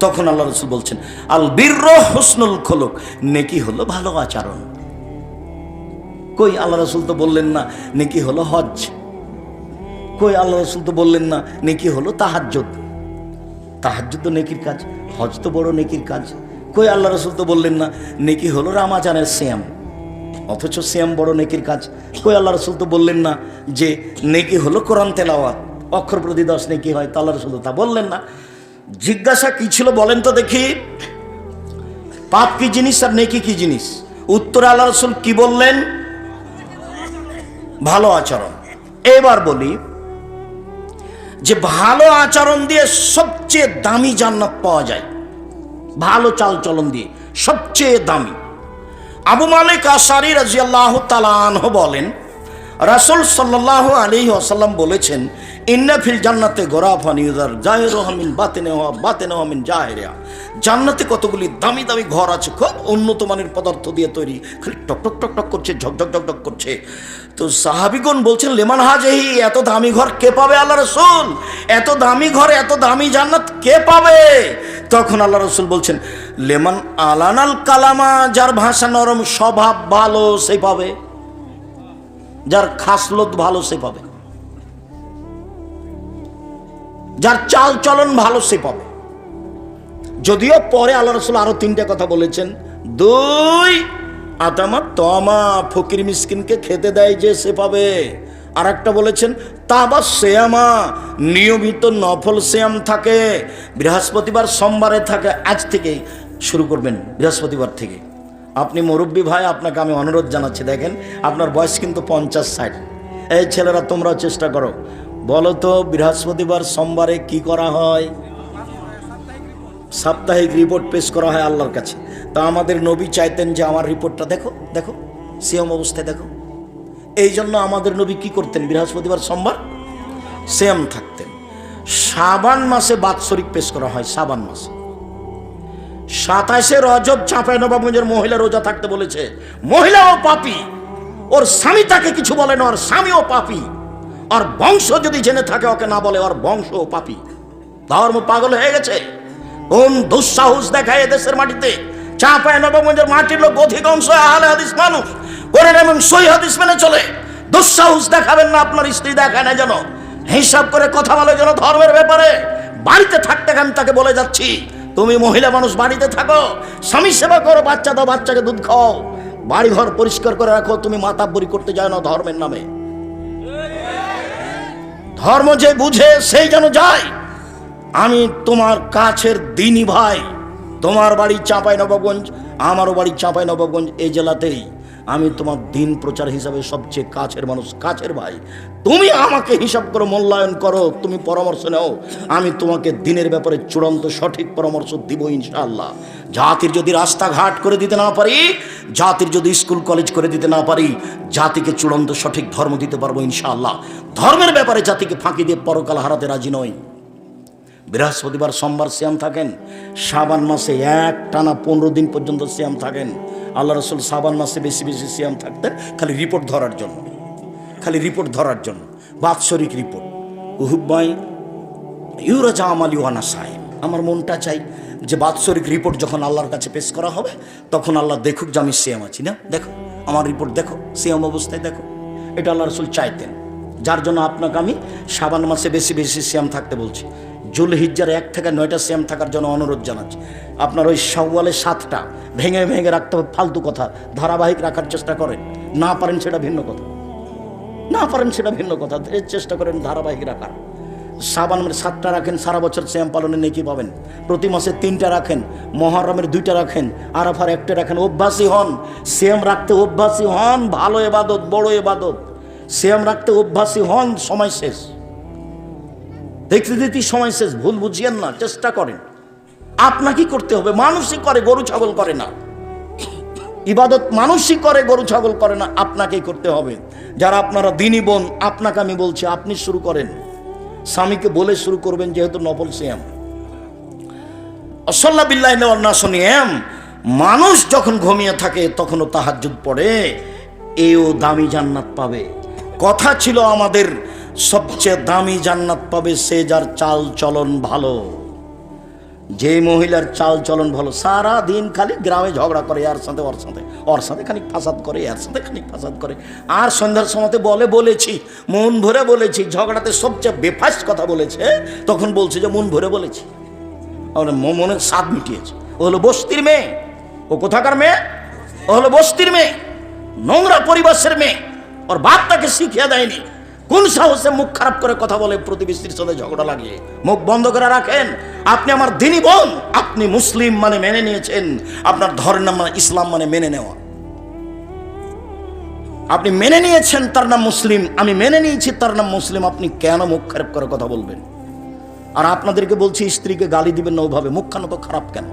তখন আল্লাহ রসুল বলছেন, আল বিররু হুসনুল খুলুক, নেকি হলো ভালো আচরণ। কই আল্লাহ রসুল তো বললেন না নেকি হলো হজ, কই আল্লাহ রসুল তো বললেন না নেকি হলো তাহাজ্জুদ, তাহাজ্জুদ তো নেকির কাজ, হজ তো বড় নেকির কাজ। কই আল্লাহ রসুল তো বললেন না নেকি হলো রামাজানের সিয়াম, অথচ সিয়াম বড় নেকির কাজ। কই আল্লাহ রসুল তো বললেন না যে নেকি হলো কোরআন তেলাওয়াত, অক্ষর প্রতি 10 নেকি হয়, তা আল্লাহ রসুল তা বললেন না। জিজ্ঞাসা কি ছিল বলেন তো দেখি, পাপ কি জিনিস আর নেকি কি জিনিস? উত্তরে আল্লাহ রসুল কি বললেন? ভালো আচরণ। এবার বলি যে ভালো আচরণ দিয়ে সবচেয়ে দামি জান্নাত পাওয়া যায়, ভালো চালচলন দিয়ে সবচেয়ে দামি। আবু মালিক আশআরী রাদিয়াল্লাহু তাআলা আনহু বলেন, রাসূল সাল্লাল্লাহু আলাইহি ওয়াসাল্লাম বলেছেন, ইন্না ফিল জান্নাতে গোরাফান ইউযার জাহিরুহা মিন বাতিনিহা বাতিনুহা মিন জাহিরিহা। জান্নাতে কতগুলি দামি দামি ঘর আছে, খুব উন্নত মানের পদার্থ দিয়ে তৈরি, খালি টক টক টক টক করছে, ঝকঝক ঝকঝক করছে। তো সাহাবীগণ বলছেন, লিমান হাজিহি, এত দামি ঘর কে পাবে আল্লাহ রাসূল? এত দামি ঘর, এত দামি জান্নাত কে পাবে? তখন আল্লাহ রাসূল বলছেন, লিমান আলানাল কালামা, যার ভাষা নরম, স্বভাব ভালো সে পাবে, যার খাসলত ভালো সে পাবে, যার চাল চলন ভালো সে পাবে। যদিও পরে আল্লাহ রাসূল আরো 3টা কথা বলেছেন, 2 আতামা তমা, ফকির মিসকিনকে খেতে দেয় যে সে পাবে। আর একটা বলেছেন তাবা সেয়ামা, নিয়মিত নফল সেয়াম থাকে, বৃহস্পতিবার সোমবারে থাকে। আজ থেকেই শুরু করবেন, বৃহস্পতিবার থেকে। আপনি মুরব্বী ভাই, আপনাকে আমি অনুরোধ জানাচ্ছি, দেখেন আপনার বয়স কিন্তু 50-60। এই ছেলেরা তোমরাও চেষ্টা করো, বলো তো বৃহস্পতিবার সোমবারে কি করা হয়? সাপ্তাহিক রিপোর্ট পেশ করা হয় আল্লাহর কাছে। তা আমাদের নবী চাইতেন যে আমার রিপোর্টটা দেখো, দেখো সিয়াম অবস্থায় দেখো। এই জন্য আমাদের নবী কি করতেন? বৃহস্পতিবার সোমবার সিয়াম থাকতেন। শাবান মাসে বাৎসরিক পেশ করা হয়, শাবান মাসে 27 রজব চাঁপাইনবাবগঞ্জের মহিলা রোজা থাকতে বলেছে। মহিলাও পাপী, ওর স্বামী তাকে কিছু বলে না, ওর স্বামীও পাপী, আর বংশ যদি জেনে থাকে ওকে না বলে, ওর বংশও পাপী। ধর্ম পাগল হয়ে গেছে। কোন দুঃসাহস দেখায় এদেশের মাটিতে? চাঁপাইনবাবগঞ্জের মাটির লোক অধিকাংশ আহলে হাদিস মানুষ, কোরআন এবং সহিহ হাদিস মেনে চলে। দুঃসাহস দেখাবেন না, আপনার স্ত্রী দেখায় না যেন, হিসাব করে কথা বলে যেন ধর্মের ব্যাপারে। বাড়িতে থাকতে আমি তাকে বলে যাচ্ছি, তুমি মহিলা মানুষ বাড়িতে থাকো, স্বামী সেবা করো, বাচ্চা দাও, বাচ্চাকে দুধ খাও, বাড়ি ঘর পরিষ্কার করে রাখো। তুমি মাতাব্বরি করতে যাও না ধর্মের নামে। ধর্ম যে বুঝে সেই যেন যায়। আমি তোমার কাছের দিনী ভাই, তোমার বাড়ি চাঁপাইনবাবগঞ্জ, আমারও বাড়ি চাঁপাইনবাবগঞ্জ, এই জেলাতেই। আমি তোমার দিন প্রচার হিসাবে সবচেয়ে কাছের মানুষ, কাছের ভাই। তুমি আমাকে হিসাব করো, মূল্যায়ন করো, তুমি পরামর্শ নাও। আমি তোমাকে দিনের ব্যাপারে চূড়ান্ত সঠিক পরামর্শ দিব ইনশাআল্লাহ। জাতির যদি রাস্তাঘাট করে দিতে না পারি, জাতির যদি স্কুল কলেজ করে দিতে না পারি, জাতিকে চূড়ান্ত সঠিক ধর্ম দিতে পারবো ইনশাআল্লাহ। ধর্মের ব্যাপারে জাতিকে ফাঁকি দিয়ে পরকাল হারাতে রাজি নই। বৃহস্পতিবার সোমবার সিয়াম থাকেন, শাবান মাসে এক টানা 15 দিন পর্যন্ত সিয়াম থাকেন। আল্লাহ রাসূল শাবান মাসে বেশি বেশি সিয়াম থাকতেন, খালি রিপোর্ট ধরার জন্য, খালি রিপোর্ট ধরার জন্য, বাৎসরিক রিপোর্ট। উহুব্বাই ইউরাজা আমালি ওয়ানা সাইম, আমার মনটা চাই যে বাৎসরিক রিপোর্ট যখন আল্লাহর কাছে পেশ করা হবে, তখন আল্লাহ দেখুক যে আমি সিয়াম আছি না, দেখো আমার রিপোর্ট দেখো, সিয়াম অবস্থায় দেখো। এটা আল্লাহ রাসূল চাইতেন, যার জন্য আপনাকে আমি শাবান মাসে বেশি বেশি সিয়াম থাকতে বলছি। জুলহিজ্জার 1 থেকে 9টা সিয়াম থাকার জন্য অনুরোধ জানাচ্ছি। আপনার ওই শাওয়ালে 7টা ভেঙে ভেঙে রাখতে হবে, ফালতু কথা। ধারাবাহিক রাখার চেষ্টা করেন, না পারেন সেটা ভিন্ন কথা, না পারেন সেটা ভিন্ন কথা, চেষ্টা করেন ধারাবাহিক রাখার। শাবান 7টা রাখেন, সারা বছর সিয়াম পালনে নেকি পাবেন। প্রতি মাসে 3টা রাখেন, মুহররমের 2টা রাখেন, আরাফার 1টা রাখেন। অভ্যাসী হন, সিয়াম রাখতে অভ্যাসী হন। ভালো ইবাদত, বড় ইবাদত। সিয়াম রাখতে অভ্যাসী হন, সময় শেষ, দেখতে দেখতে সময় শেষ। ভুল বুঝিয়েন না, চেষ্টা করেন। আপনাকে করতে হবে, মানুষই করে, গরু ছাগল করে না। ইবাদত মানুষই করে, গরু ছাগল করে না, আপনাকেই করতে হবে। যারা আপনারা দিনী বোন, আপনাকে আমি বলছি, আপনি শুরু করেন। স্বামীকে বলে শুরু করবেন, যেহেতু নফল সিয়াম। আল্লাহ বিল্লাহি ওয়ান নাস নিয়াম, মানুষ যখন ঘুমিয়ে থাকে তখনও তাহাজ্জুদ পড়ে, এও দামি জান্নাত পাবে। কথা ছিল আমাদের সবচেয়ে দামি জান্নাত পাবে সে যার চাল চলন ভালো। যে মহিলার চাল চলন ভালো, সারা দিন খালি গ্রামে ঝগড়া করে, এর সাথে ওর সাথে, ওর সাথে খানিক ফাসাদ করে, এর সাথে খানিক ফাসাদ করে, আর সন্ধ্যার সময়তে বলেছি, মন ভরে বলেছি, ঝগড়াতে সবচেয়ে বেফাস কথা বলেছে, তখন বলছে যে মন ভরে বলেছি, মনের স্বাদ মিটিয়েছে। ও হলো বস্তির মেয়ে। ও কোথাকার মেয়ে? ও হলো বস্তির মেয়ে, নোংরা পরিবেশের মেয়ে। ওর বাপ তাকে শিখিয়ে দেয়নি। কোন সাহসে মুখ খারাপ করে কথা বলে, প্রতিবেশীর সাথে ঝগড়া লাগিয়ে? মুখ বন্ধ করে রাখেন। আপনি আমার দিনী বোন, আপনি মুসলিম মানে মেনে নিয়েছেন, আপনার ধর্মের নাম ইসলাম মানে মেনে নেওয়া। আপনি মেনে নিয়েছেন তার নাম মুসলিম, আমি মেনে নিয়েছি তার নাম মুসলিম, আপনি কেন মুখ খারাপ করে কথা বলবেন? আর আপনাদেরকে বলছি, স্ত্রীকে গালি দিবেন না ওভাবে। মুখখানা তো খারাপ কেন?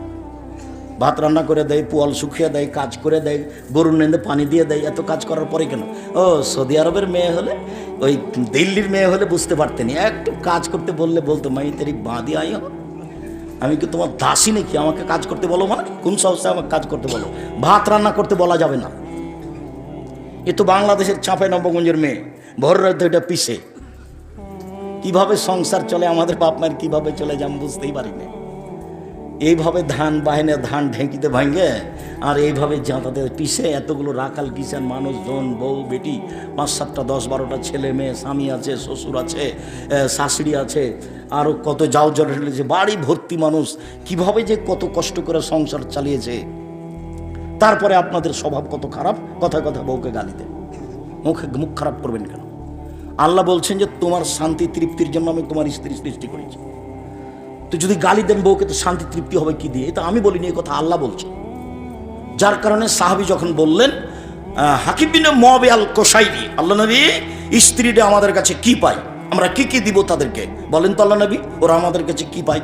ভাত রান্না করে দেয়, পোয়াল শুকিয়ে দেয়, কাজ করে দেয়, গরুর নেন্দে পানি দিয়ে দেয়, এত কাজ করার পরে কেন? ও সৌদি আরবের মেয়ে হলে, ওই দিল্লির মেয়ে হলে বুঝতে পারতেনি, একটু কাজ করতে বললে বলতো মাই তেরি বাঁধি আই, আমি কি তোমার দাসী নাকি? আমাকে কাজ করতে বলো মানে? কোন সাহসে আমাকে কাজ করতে বলো? ভাত রান্না করতে বলা যাবে না। এ তো বাংলাদেশের চাঁপাইনবাবগঞ্জের মেয়ে, ভোর রাতে এটা পিসে। কিভাবে সংসার চলে আমাদের বাপ মায়ের, কিভাবে চলে যায় আমি বুঝতেই পারি না। এইভাবে ধান বাহিনে, ধান ঢেঁকিতে ভাঙে, আর এইভাবে জাঁতাতে পিসে এতগুলো রাখাল কিষান মানুষজন, বউ বেটি, 5-7টা 10-12টা ছেলে মেয়ে, স্বামী আছে, শ্বশুর আছে, শাশুড়ি আছে, আরও কত যাও জড়ে ফেলেছে, বাড়ি ভর্তি মানুষ, কিভাবে যে কত কষ্ট করে সংসার চালিয়েছে। তারপরে আপনাদের স্বভাব কত খারাপ, কথায় কথা বউকে গালি দেন। মুখ খারাপ করবেন কেন? আল্লাহ বলছেন যে তোমার শান্তি তৃপ্তির জন্য আমি তোমার স্ত্রী সৃষ্টি করেছি। তো যদি গালি দেন বউকে, তো শান্তি তৃপ্তি হবে কি দিয়ে? এটা আমি বলিনি, এই কথা আল্লাহ বলছে। যার কারণে সাহাবী যখন বললেন, হাকিম বিন মুআবিয়া আল কোশাইরি, আল্লাহ নবী স্ত্রীরা আমাদের কাছে কি পায়, আমরা কি কি দিব তাদেরকে? বলেন তো আল্লাহ নবী, ওরা আমাদের কাছে কি পায়?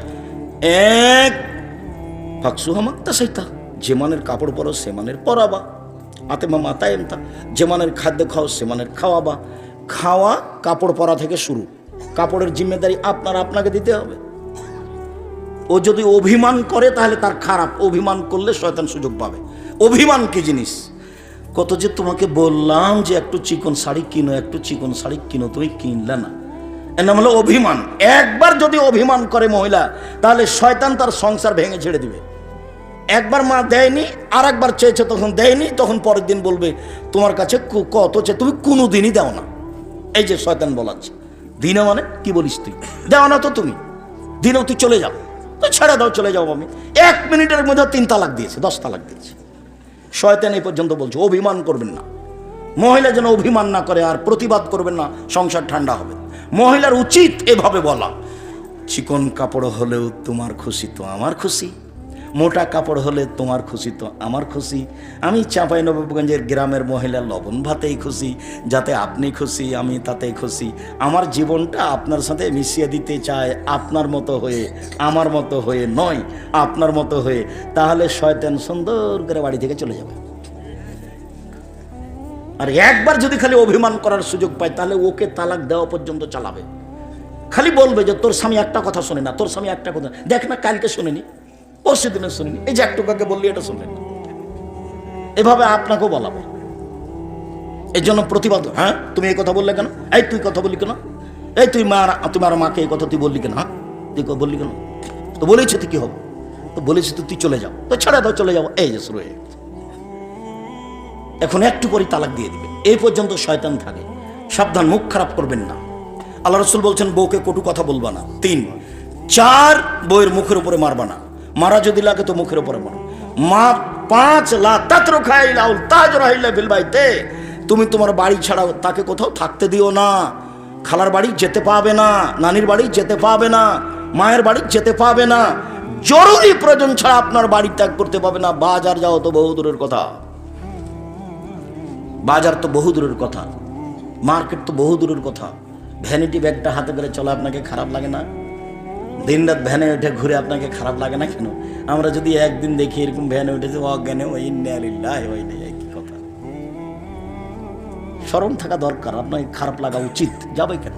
এক, ফাকসুহা মাক্তাসাইতা, যে মানের কাপড় পরো সে মানের পরাবা, আতেমা মাতা এমতা, যে মানের খাদ্য খাও সে মানের খাওয়াবা। খাওয়া কাপড় পরা থেকে শুরু, কাপড়ের জিম্মেদারি আপনাকে দিতে হবে। ও যদি অভিমান করে তাহলে তার খারাপ, অভিমান করলে শয়তান সুযোগ পাবে। অভিমান কি জিনিস? কত যে তোমাকে বললাম যে একটু চিকন শাড়ি কিনো, একটু চিকন শাড়ি কিনো, তুমি কিনলে না, এর নাম হলো অভিমান। একবার যদি অভিমান করে মহিলা, তাহলে শয়তান তার সংসার ভেঙে ছেড়ে দিবে। একবার মা দেয়নি, আর একবার চেয়েছে তখন দেয়নি, তখন পরের দিন বলবে তোমার কাছে কত চেয়ে তুমি কোনো দিনই দাও না। এই যে শয়তান বলাচ্ছে, দিনে মানে কি বলিস তুই? দাও না তো তুমি, দিনেও তুই চলে যাও, তো ছেড়ে দাও, চলে যাও। আমি 1 মিনিটের মধ্যে 3 তালাক দিয়েছে, 10 তালাক দিয়েছে। শয়তান এই পর্যন্ত বলছে অভিমান করবেন না। মহিলা যেন অভিমান না করে, আর প্রতিবাদ করবেন না, সংসার ঠান্ডা হবে। মহিলার উচিত এভাবে বলা, চিকন কাপড় হলেও তোমার খুশি তো আমার খুশি, মোটা কাপড় হলে তোমার খুশি তো আমার খুশি। আমি চাঁপাইনবাবগঞ্জের গ্রামের মহিলা, লবণ ভাতেই খুশি, যাতে আপনি খুশি আমি তাতেই খুশি। আমার জীবনটা আপনার সাথে মিশিয়ে দিতে চায়, আপনার মতো হয়ে, আমার মতো হয়ে নয়, আপনার মতো হয়ে। তাহলে শয়তান সুন্দর করে বাড়ি থেকে চলে যাবে। আর একবার যদি খালি অভিমান করার সুযোগ পায়, তাহলে ওকে তালাক দেওয়া পর্যন্ত চালাবে। খালি বলবে যে তোর স্বামী একটা কথা শোনে না, তোর স্বামী একটা কথা, দেখ না কালকে শুনিনি, পরশু দিনে শুনিনি, এই যে একটু কাকে বললি এটা শুনলেন। এভাবে আপনাকেও বলাবে। এই জন্য প্রতিবাদ, হ্যাঁ তুমি এই কথা বললে কেন, এই তুই কথা বললি কেন, এই তুই তোমার মাকে এই কথা তুই বললি কেন, হ্যাঁ তুই বললি কেন? তো বলেছি তুই কি হবে, তো বলেছি তো তুই চলে যাও, তো ছেড়ে দাও, চলে যাও। এই যে শুরু হয়ে গেছে। এখন একটু পরে তালাক দিয়ে দিবে। এই পর্যন্ত শয়তান থাকে। সাবধান, মুখ খারাপ করবেন না। আল্লাহ রাসূল বলছেন বউকে কটু কথা বলবা না। 3, 4 বউয়ের মুখের উপরে মারবা না, মারা যদি লাগে তো মুখের উপরে মারো। 5 লা তাতরুকা ইলাউল তাজরা ইল্লা বিল বাইতে, তুমি তোমার বাড়ি ছাড়া তাকে কোথাও থাকতে দিও না। খালার বাড়ি যেতে পাবে না, নানির বাড়ি যেতে পাবে না, মায়ের বাড়ি যেতে পাবে না, জরুরি প্রয়োজন ছাড়া আপনার বাড়ি ত্যাগ করতে পাবে না। বাজার যাও তো বহু দূরের কথা, বাজার তো বহু দূরের কথা, মার্কেট তো বহু দূরের কথা। ভ্যানিটি ব্যাগটা হাতে করে চলা আপনাকে খারাপ লাগে না? দিনরাত ভ্যানে উঠে ঘুরে আপনাকে খারাপ লাগে না কেন? আমরা যদি একদিন দেখি এরকম ভ্যানে উঠেছে অজ্ঞানে, কি কথা, শরম থাকা দরকার, আপনাকে খারাপ লাগা উচিত। যাবে কেন?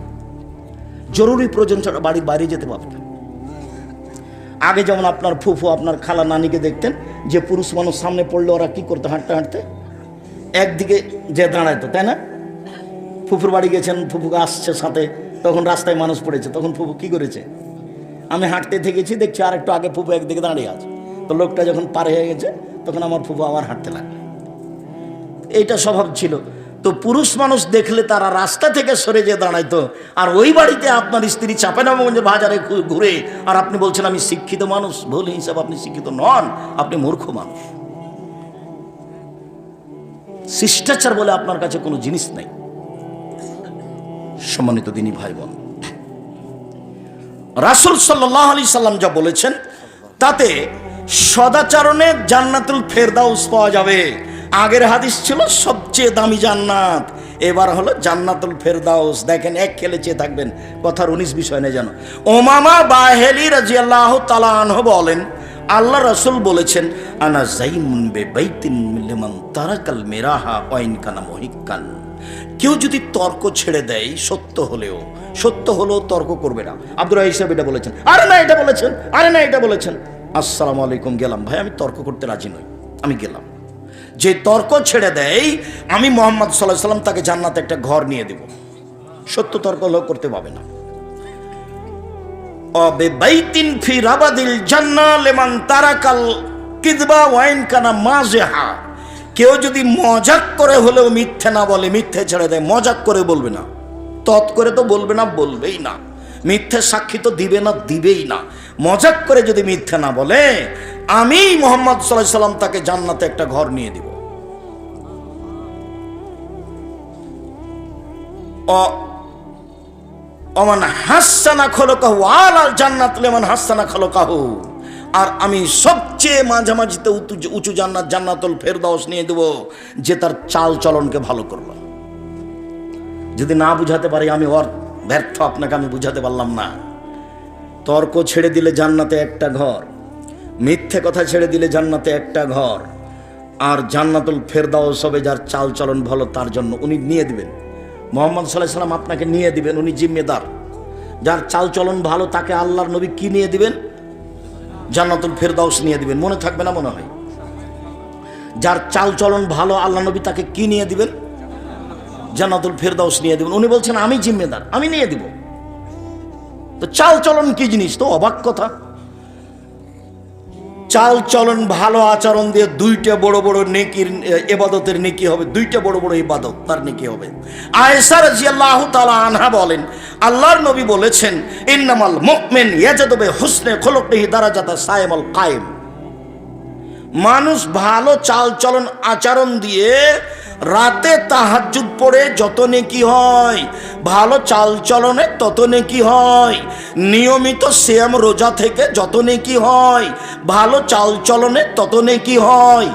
জরুরি প্রয়োজন ছাড়া বাড়ির বাইরে যেতে পারবে না। আগে যেমন আপনার ফুফু আপনার খালা নানিকে দেখতেন যে পুরুষ মানুষ সামনে পড়লে ওরা কি করতো, হাঁটতে হাঁটতে একদিকে যে দাঁড়াইতো, তাই না? ফুফুর বাড়ি গেছেন, ফুফুকে আসছে সাথে, তখন রাস্তায় মানুষ পড়েছে, তখন ফুফু কি করেছে? আমি হাঁটতে থেকেছি, দেখছি আর একটু আগে ফুফু একদিকে দাঁড়িয়ে আছে, তো লোকটা যখন পার হয়ে গেছে তখন আমার ফুফু আবার হাঁটতে লাগলো। এইটা স্বভাব ছিল। তো পুরুষ মানুষ দেখলে তারা রাস্তা থেকে সরে যেয়ে দাঁড়াইতো। আর ওই বাড়িতে আপনার স্ত্রী চাঁপাইনবাবগঞ্জের বাজারে ঘুরে আর আপনি বলছেন আমি শিক্ষিত মানুষ, ভুল হিসাব, আপনি শিক্ষিত নন, আপনি মূর্খ মানুষ। শিষ্টাচার বলে আপনার কাছে কোনো জিনিস নাই। সম্মানিত দিনী ভাই বোন, রাসূল সাল্লাল্লাহু আলাইহি সাল্লাম যা বলেছেন তাতে সদাচরণে জান্নাতুল ফেরদাউস পাওয়া যাবে। আগের হাদিস ছিল সবচেয়ে দামি জান্নাত, এবার হলো জান্নাতুল ফেরদাউস। দেখেন, এক খেলে চেয়ে থাকবেন, কথার 19 বিষয় নেই যেন। উমামা বাহেলি রাদিয়াল্লাহু তাআলা আনহু বলেন, আল্লাহ রাসূল বলেছেন, আনা যাইমুন বিবাইতিন লিমান তারাকাল মিরাহা ওয়া ইন কানা মুহিক্কান। কেউ যদি তর্ক ছেড়ে দেয়, সত্য হলেও তর্ক করবে না। আব্দুর রাহিম সাহেব এটা বলেছেন, আরে না এটা বলেছেন, আরে না এটা বলেছেন, আসসালামু আলাইকুম, গেলাম ভাই, আমি তর্ক করতে রাজি নই, আমি গেলাম। যে তর্ক ছেড়ে দেয়, আমি মুহাম্মদ সাল্লাল্লাহু আলাইহি সাল্লাম তাকে জান্নাতে একটা ঘর নিয়ে দেব। সত্য তর্ক হলেও করতে পাবে না। অবিবাইতিন ফি রাবাদিল জান্নাহ লিমান তারাকাল কিযবা ওয়া ইন কানা মাযহা। কেউ যদি মজাক করে হলেও মিথ্যে না বলে, মিথ্যে ছেড়ে দেয়, মজাক করে বলবে না, তৎ করে তো বলবে না, বলবেই না, মিথ্যে সাক্ষী তো দিবে না, দিবেই না। মজাক করে যদি মিথ্যে না বলে, আমি মুহাম্মদ সাল্লাল্লাহু আলাইহি সাল্লাম তাকে জান্নাতে একটা ঘর নিয়ে দিব। ওমান হাসানা খলকাহু আলাল জান্নাত লিমান হাসানা খলকাহু। আর আমি সবচেয়ে মাঝামাঝিতে উঁচু জান্নাত, জান্নাতুল ফেরদাউস নিয়ে দেব, যে তার চাল চলনকে ভালো করলো। যদি না বুঝাতে পারি আমি ওর ব্যর্থ, আপনাকে আমি বুঝাতে পারলাম না। তর্ক ছেড়ে দিলে জান্নাতে একটা ঘর, মিথ্যে কথা ছেড়ে দিলে জান্নাতে একটা ঘর, আর জান্নাতুল ফেরদাউস হবে যার চাল চলন ভালো, তার জন্য উনি নিয়ে দিবেন। মুহাম্মদ সাল্লাল্লাহু আলাইহি সাল্লাম আপনাকে নিয়ে দিবেন, উনি জিম্মেদার। যার চাল চলন ভালো তাকে আল্লাহর নবী কি নিয়ে দিবেন? জান্নাতুল ফেরদাউস নিয়ে দিবেন। মনে থাকবে না মনে হয়? যার চাল চলন ভালো আল্লাহ নবী তাকে কি নিয়ে দিবেন? জান্নাতুল ফেরদাউস নিয়ে দিবেন। উনি বলছেন আমি জিম্মেদার, আমি নিয়ে দিব। তো চাল চলন কি জিনিস? তো অবাক কথা। চাল চলন ভালো আচরণ দিয়ে দুইটা বড় বড় নেকির, ইবাদতের নেকি হবে, দুইটা বড় বড় ইবাদত তার নেকি হবে। আয়েশা রাদিয়াল্লাহু তাআলা আনহা বলেন, আল্লাহর নবী বলেছেন, ইন্নামাল মুমিন ইয়াজাদু বিহুসনি খুলুকিহি দারাজাতা সাইমুল কায়েম। মানুষ ভালো চাল চলন আচরণ দিয়ে রাতে তাহাজ্জুদ পড়ে যত নেকি হয়, ভালো চাল চলনে তত নেকি হয়। নিয়মিত সিয়াম রোজা থেকে যত নেকি হয়, ভালো চাল চলনে তত নেকি হয়।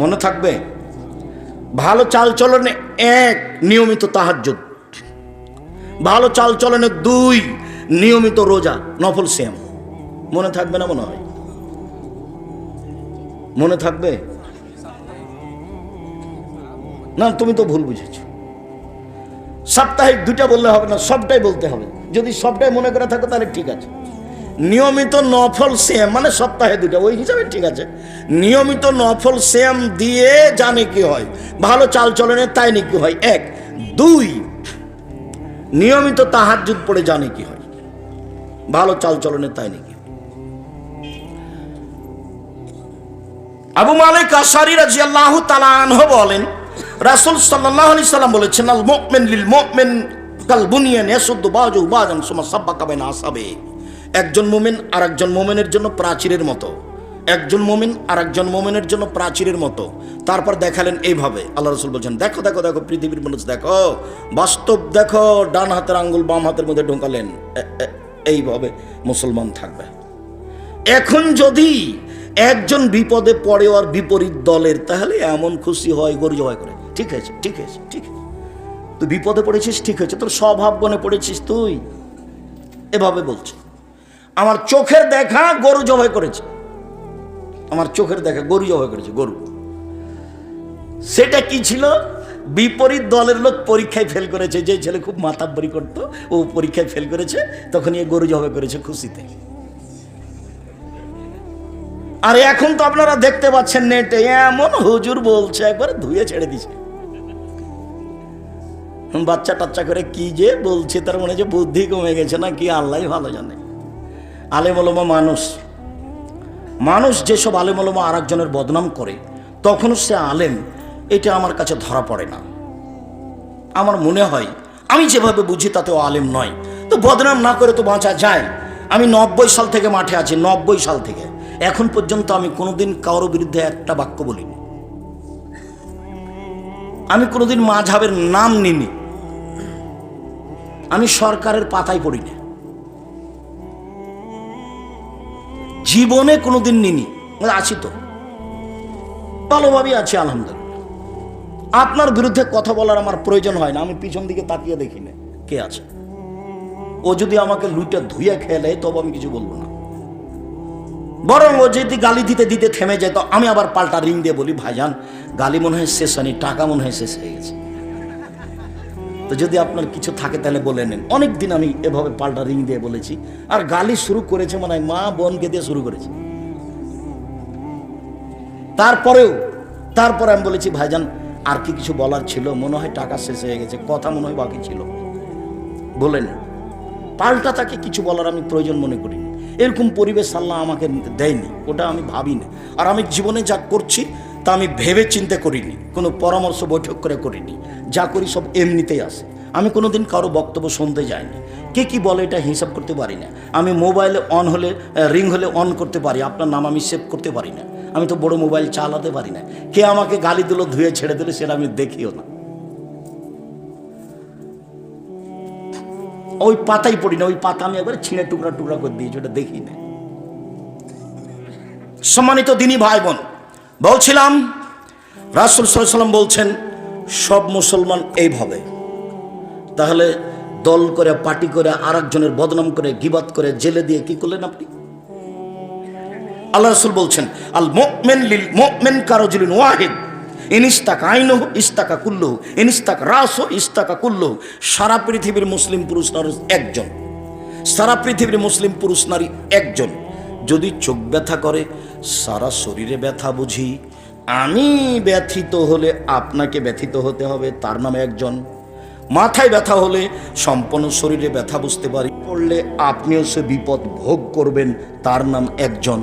মনে থাকবে? ভালো চাল চলনে 1, নিয়মিত তাহাজ্জুদ। ভালো চাল চলনে 2, নিয়মিত রোজা, নফল সিয়াম। মনে থাকবে না মনে হয়? মনে থাকবে না? তুমি তো ভুল বুঝেছ। সাপ্তাহিক 2টা বললে হবে না, সবটাই বলতে হবে। যদি সবটাই মনে করে থাকো তাহলে ঠিক আছে। নিয়মিত নফল সিয়াম মানে সপ্তাহে 2টা, ওই হিসাবে ঠিক আছে। নিয়মিত নফল সিয়াম দিয়ে জানে কি হয়, ভালো চাল চলনে তাই নাকি হয় 1। 2, নিয়মিত তাহাজ্জুদ পড়ে জানে কি হয়, ভালো চাল চলনে তাই নাকি। আবু মালিক আশআরী রাদিয়াল্লাহু তাআলা আনহু বলেন, রাসূল সাল্লাল্লাহু আলাইহি সাল্লাম বলেছেন, আল মুমিন লিল মুমিন কাল বুনিয়ান ইয়াসুদ্দু বাযুহু বাযান সুম্মা সাব্বাকা বাইনা আসহাবি। একজন মুমিন আর একজন মুমিনের জন্য প্রাচীরের মতো, একজন মুমিন আর একজন মুমিনের জন্য প্রাচীরের মতো। তারপর দেখালেন এইভাবে, আল্লাহ রাসূল বলেছেন, দেখো দেখো দেখো পৃথিবীর মানুষ দেখো, বাস্তব দেখো। ডান হাতের আঙ্গুল বাম হাতের মধ্যে ঢোকালেন, এইভাবে মুসলমান থাকবে। এখন যদি একজন বিপদে পড়ে আর বিপরীত দলের, তাহলে এমন খুশি হয়, গরু জবাই করে, ঠিক আছে ঠিক আছে ঠিক আছে, তুই বিপদে পড়েছিস, ঠিক আছে, তোর স্বভাব বনে পড়েছিস তুই, এভাবে বলছে। আমার চোখের দেখা গরু জবাই করেছে, আমার চোখের দেখা গরু জবাই করেছে, গরু। সেটা কি ছিল? বিপরীত দলের লোক পরীক্ষায় ফেল করেছে, যে ছেলে খুব মাতাব্বরি করতো ও পরীক্ষায় ফেল করেছে, তখন গরু জবাই করেছে খুশিতে। আর এখন তো আপনারা দেখতে পাচ্ছেন নেটে এমন হুজুর বলছে একবারে ধুয়ে ছেড়ে দিছে, বাচ্চা টাচ্চা করে কি যে বলছে, তার মনে হচ্ছে বুদ্ধি কমে গেছে না কি, আল্লাহ ভালো জানে। আলেম ওলামা মানুষ যেসব আলেম ওলামা আর একজনের বদনাম করে তখন সে আলেম, এটা আমার কাছে ধরা পড়ে না। আমার মনে হয় আমি যেভাবে বুঝি তাতেও আলেম নয়। তো বদনাম না করে তো বাঁচা যায়। আমি 90 সাল থেকে মাঠে আছি, 90 সাল থেকে এখন পর্যন্ত আমি কোনোদিন কারোর বিরুদ্ধে একটা বাক্য বলিনি। আমি কোনোদিন মাযহাবের নাম নিনি। আমি সরকারের পাতায় পড়ি না, জীবনে কোনোদিন নিনি। আছি তো, ভালোভাবেই আছি আলহামদুলিল্লাহ। আপনার বিরুদ্ধে কথা বলার আমার প্রয়োজন হয় না। আমি পিছন দিকে তাকিয়ে দেখি না কে আছে। ও যদি আমাকে লুটে ধুয়ে খেলে তবে আমি কিছু বলবো না। বরং ও যদি গালি দিতে দিতে থেমে যায় তো আমি আবার পাল্টা রিং দিয়ে বলি, ভাইজান গালি মনে হয় শেষ হয়নি, টাকা মনে হয় শেষ হয়ে গেছে। তো যদি আপনার কিছু থাকে তাহলে বলে নেন। অনেকদিন আমি এভাবে পাল্টা রিং দিয়ে বলেছি। আর গালি শুরু করেছে মানে মা বোনকে দিয়ে শুরু করেছে। তারপরে আমি বলেছি, ভাইজান আর কি কিছু বলার ছিল? মনে হয় টাকা শেষ হয়ে গেছে, কথা মনে হয় বাকি ছিল, বলেন। পাল্টা তাকে কিছু বলার আমি প্রয়োজন মনে করি। এরকম পরিবেশ আল্লাহ আমাকে দেয়নি, ওটা আমি ভাবি না। আর আমি জীবনে যা করছি তা আমি ভেবে চিন্তা করিনি, কোনো পরামর্শ বৈঠক করে করিনি। যা করি সব এমনিতেই আসে। আমি কোনোদিন কারো বক্তব্য শুনতে যাইনি। কে কি বলে এটা হিসাব করতে পারি না। আমি মোবাইলে রিং হলে অন করতে পারি, আপনার নাম আমি সেভ করতে পারি না। আমি তো বড় মোবাইল চালাতে পারি না। কে আমাকে গালি দিল, ধুয়ে ছেড়ে দিল, সেটা আমি দেখিও না। ওই পাতাই পড়ি না, ওই পাতা আমি একবার ছিঁড়ে টুকরা টুকরা করে দিয়েছি, ওটা দেখি না। সম্মানিত দিনী ভাই বোন, বলছিলাম রাসূল সাল্লাল্লাহু আলাইহি ওয়াসাল্লাম বলছেন সব মুসলমান এইভাবে। তাহলে দল করে পার্টি করে আর একজনের বদনাম করে গিবাত করে জেলে দিয়ে কি করলেন আপনি? আল্লাহ রাসূল বলছেন আল মুমিন লিল মুমিন কারাজুলিন ওয়াহিদ ইনিস্তাকা আইনুহু ইস্তাকা কুল্লুহু ইনিস্তাকা রাসু ইস্তাকা কুল্লুহু। সারা পৃথিবীর মুসলিম পুরুষ নারী একজন, সারা পৃথিবীর মুসলিম পুরুষ নারী একজন। যদি চোখ ব্যথা করে সারা শরীরে ব্যথা বুঝি, আমি ব্যথিত হলে আপনাকে ব্যথিত হতে হবে, তার নামে একজন। মাথায় ব্যথা হলে সম্পূর্ণ শরীরে ব্যথা বুঝতে পারি, পড়লে আপনিও সে বিপদ ভোগ করবেন, তার নাম একজন।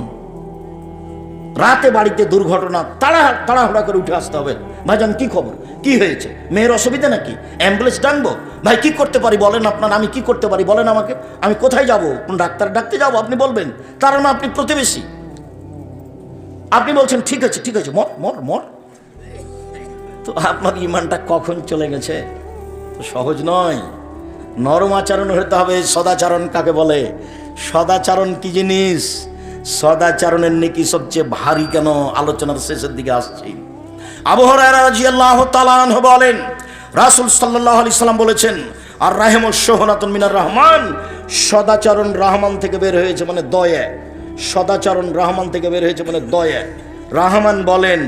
রাতে বাড়িতে দুর্ঘটনা, তাড়াহুড়া করে উঠে আসতে হবে। ভাইজান কি খবর, কি হয়েছে, মেয়ের অসুবিধা নাকি, অ্যাম্বুলেন্স ডাকবো? ভাই কি করতে পারি বলেন, আপনার আমি কি করতে পারি বলেন আমাকে, আমি কোথায় যাব, কোন ডাক্তার ডাকতে যাবো? আপনি বলবেন, কারণ আপনি প্রতিবেশী। আপনি বলছেন ঠিক আছে ঠিক আছে, মর মর মর। তো আপনার ইমানটা কখন চলে গেছে? তো সহজ নয়। নরম আচরণ হতে হবে। সদাচরণ কাকে বলে? সদাচরণ কি জিনিস? সদাচরণের নেকি সবচেয়ে ভারী কেন? আলোচনার শেষের দিকে আসছি। আবু হুরায়রা রাদিয়াল্লাহু তাআলা আনহু বলেন রাসূল সাল্লাল্লাহু আলাইহি সাল্লাম বলেছেন আর রাহিমুশ শুহনাতুন মিনার রহমান, সদাচরণ রহমান থেকে বের হয়েছে মানে দয়া। সদাচরণ রহমান থেকে বের হয়েছে মানে দয়া। রহমান বলেন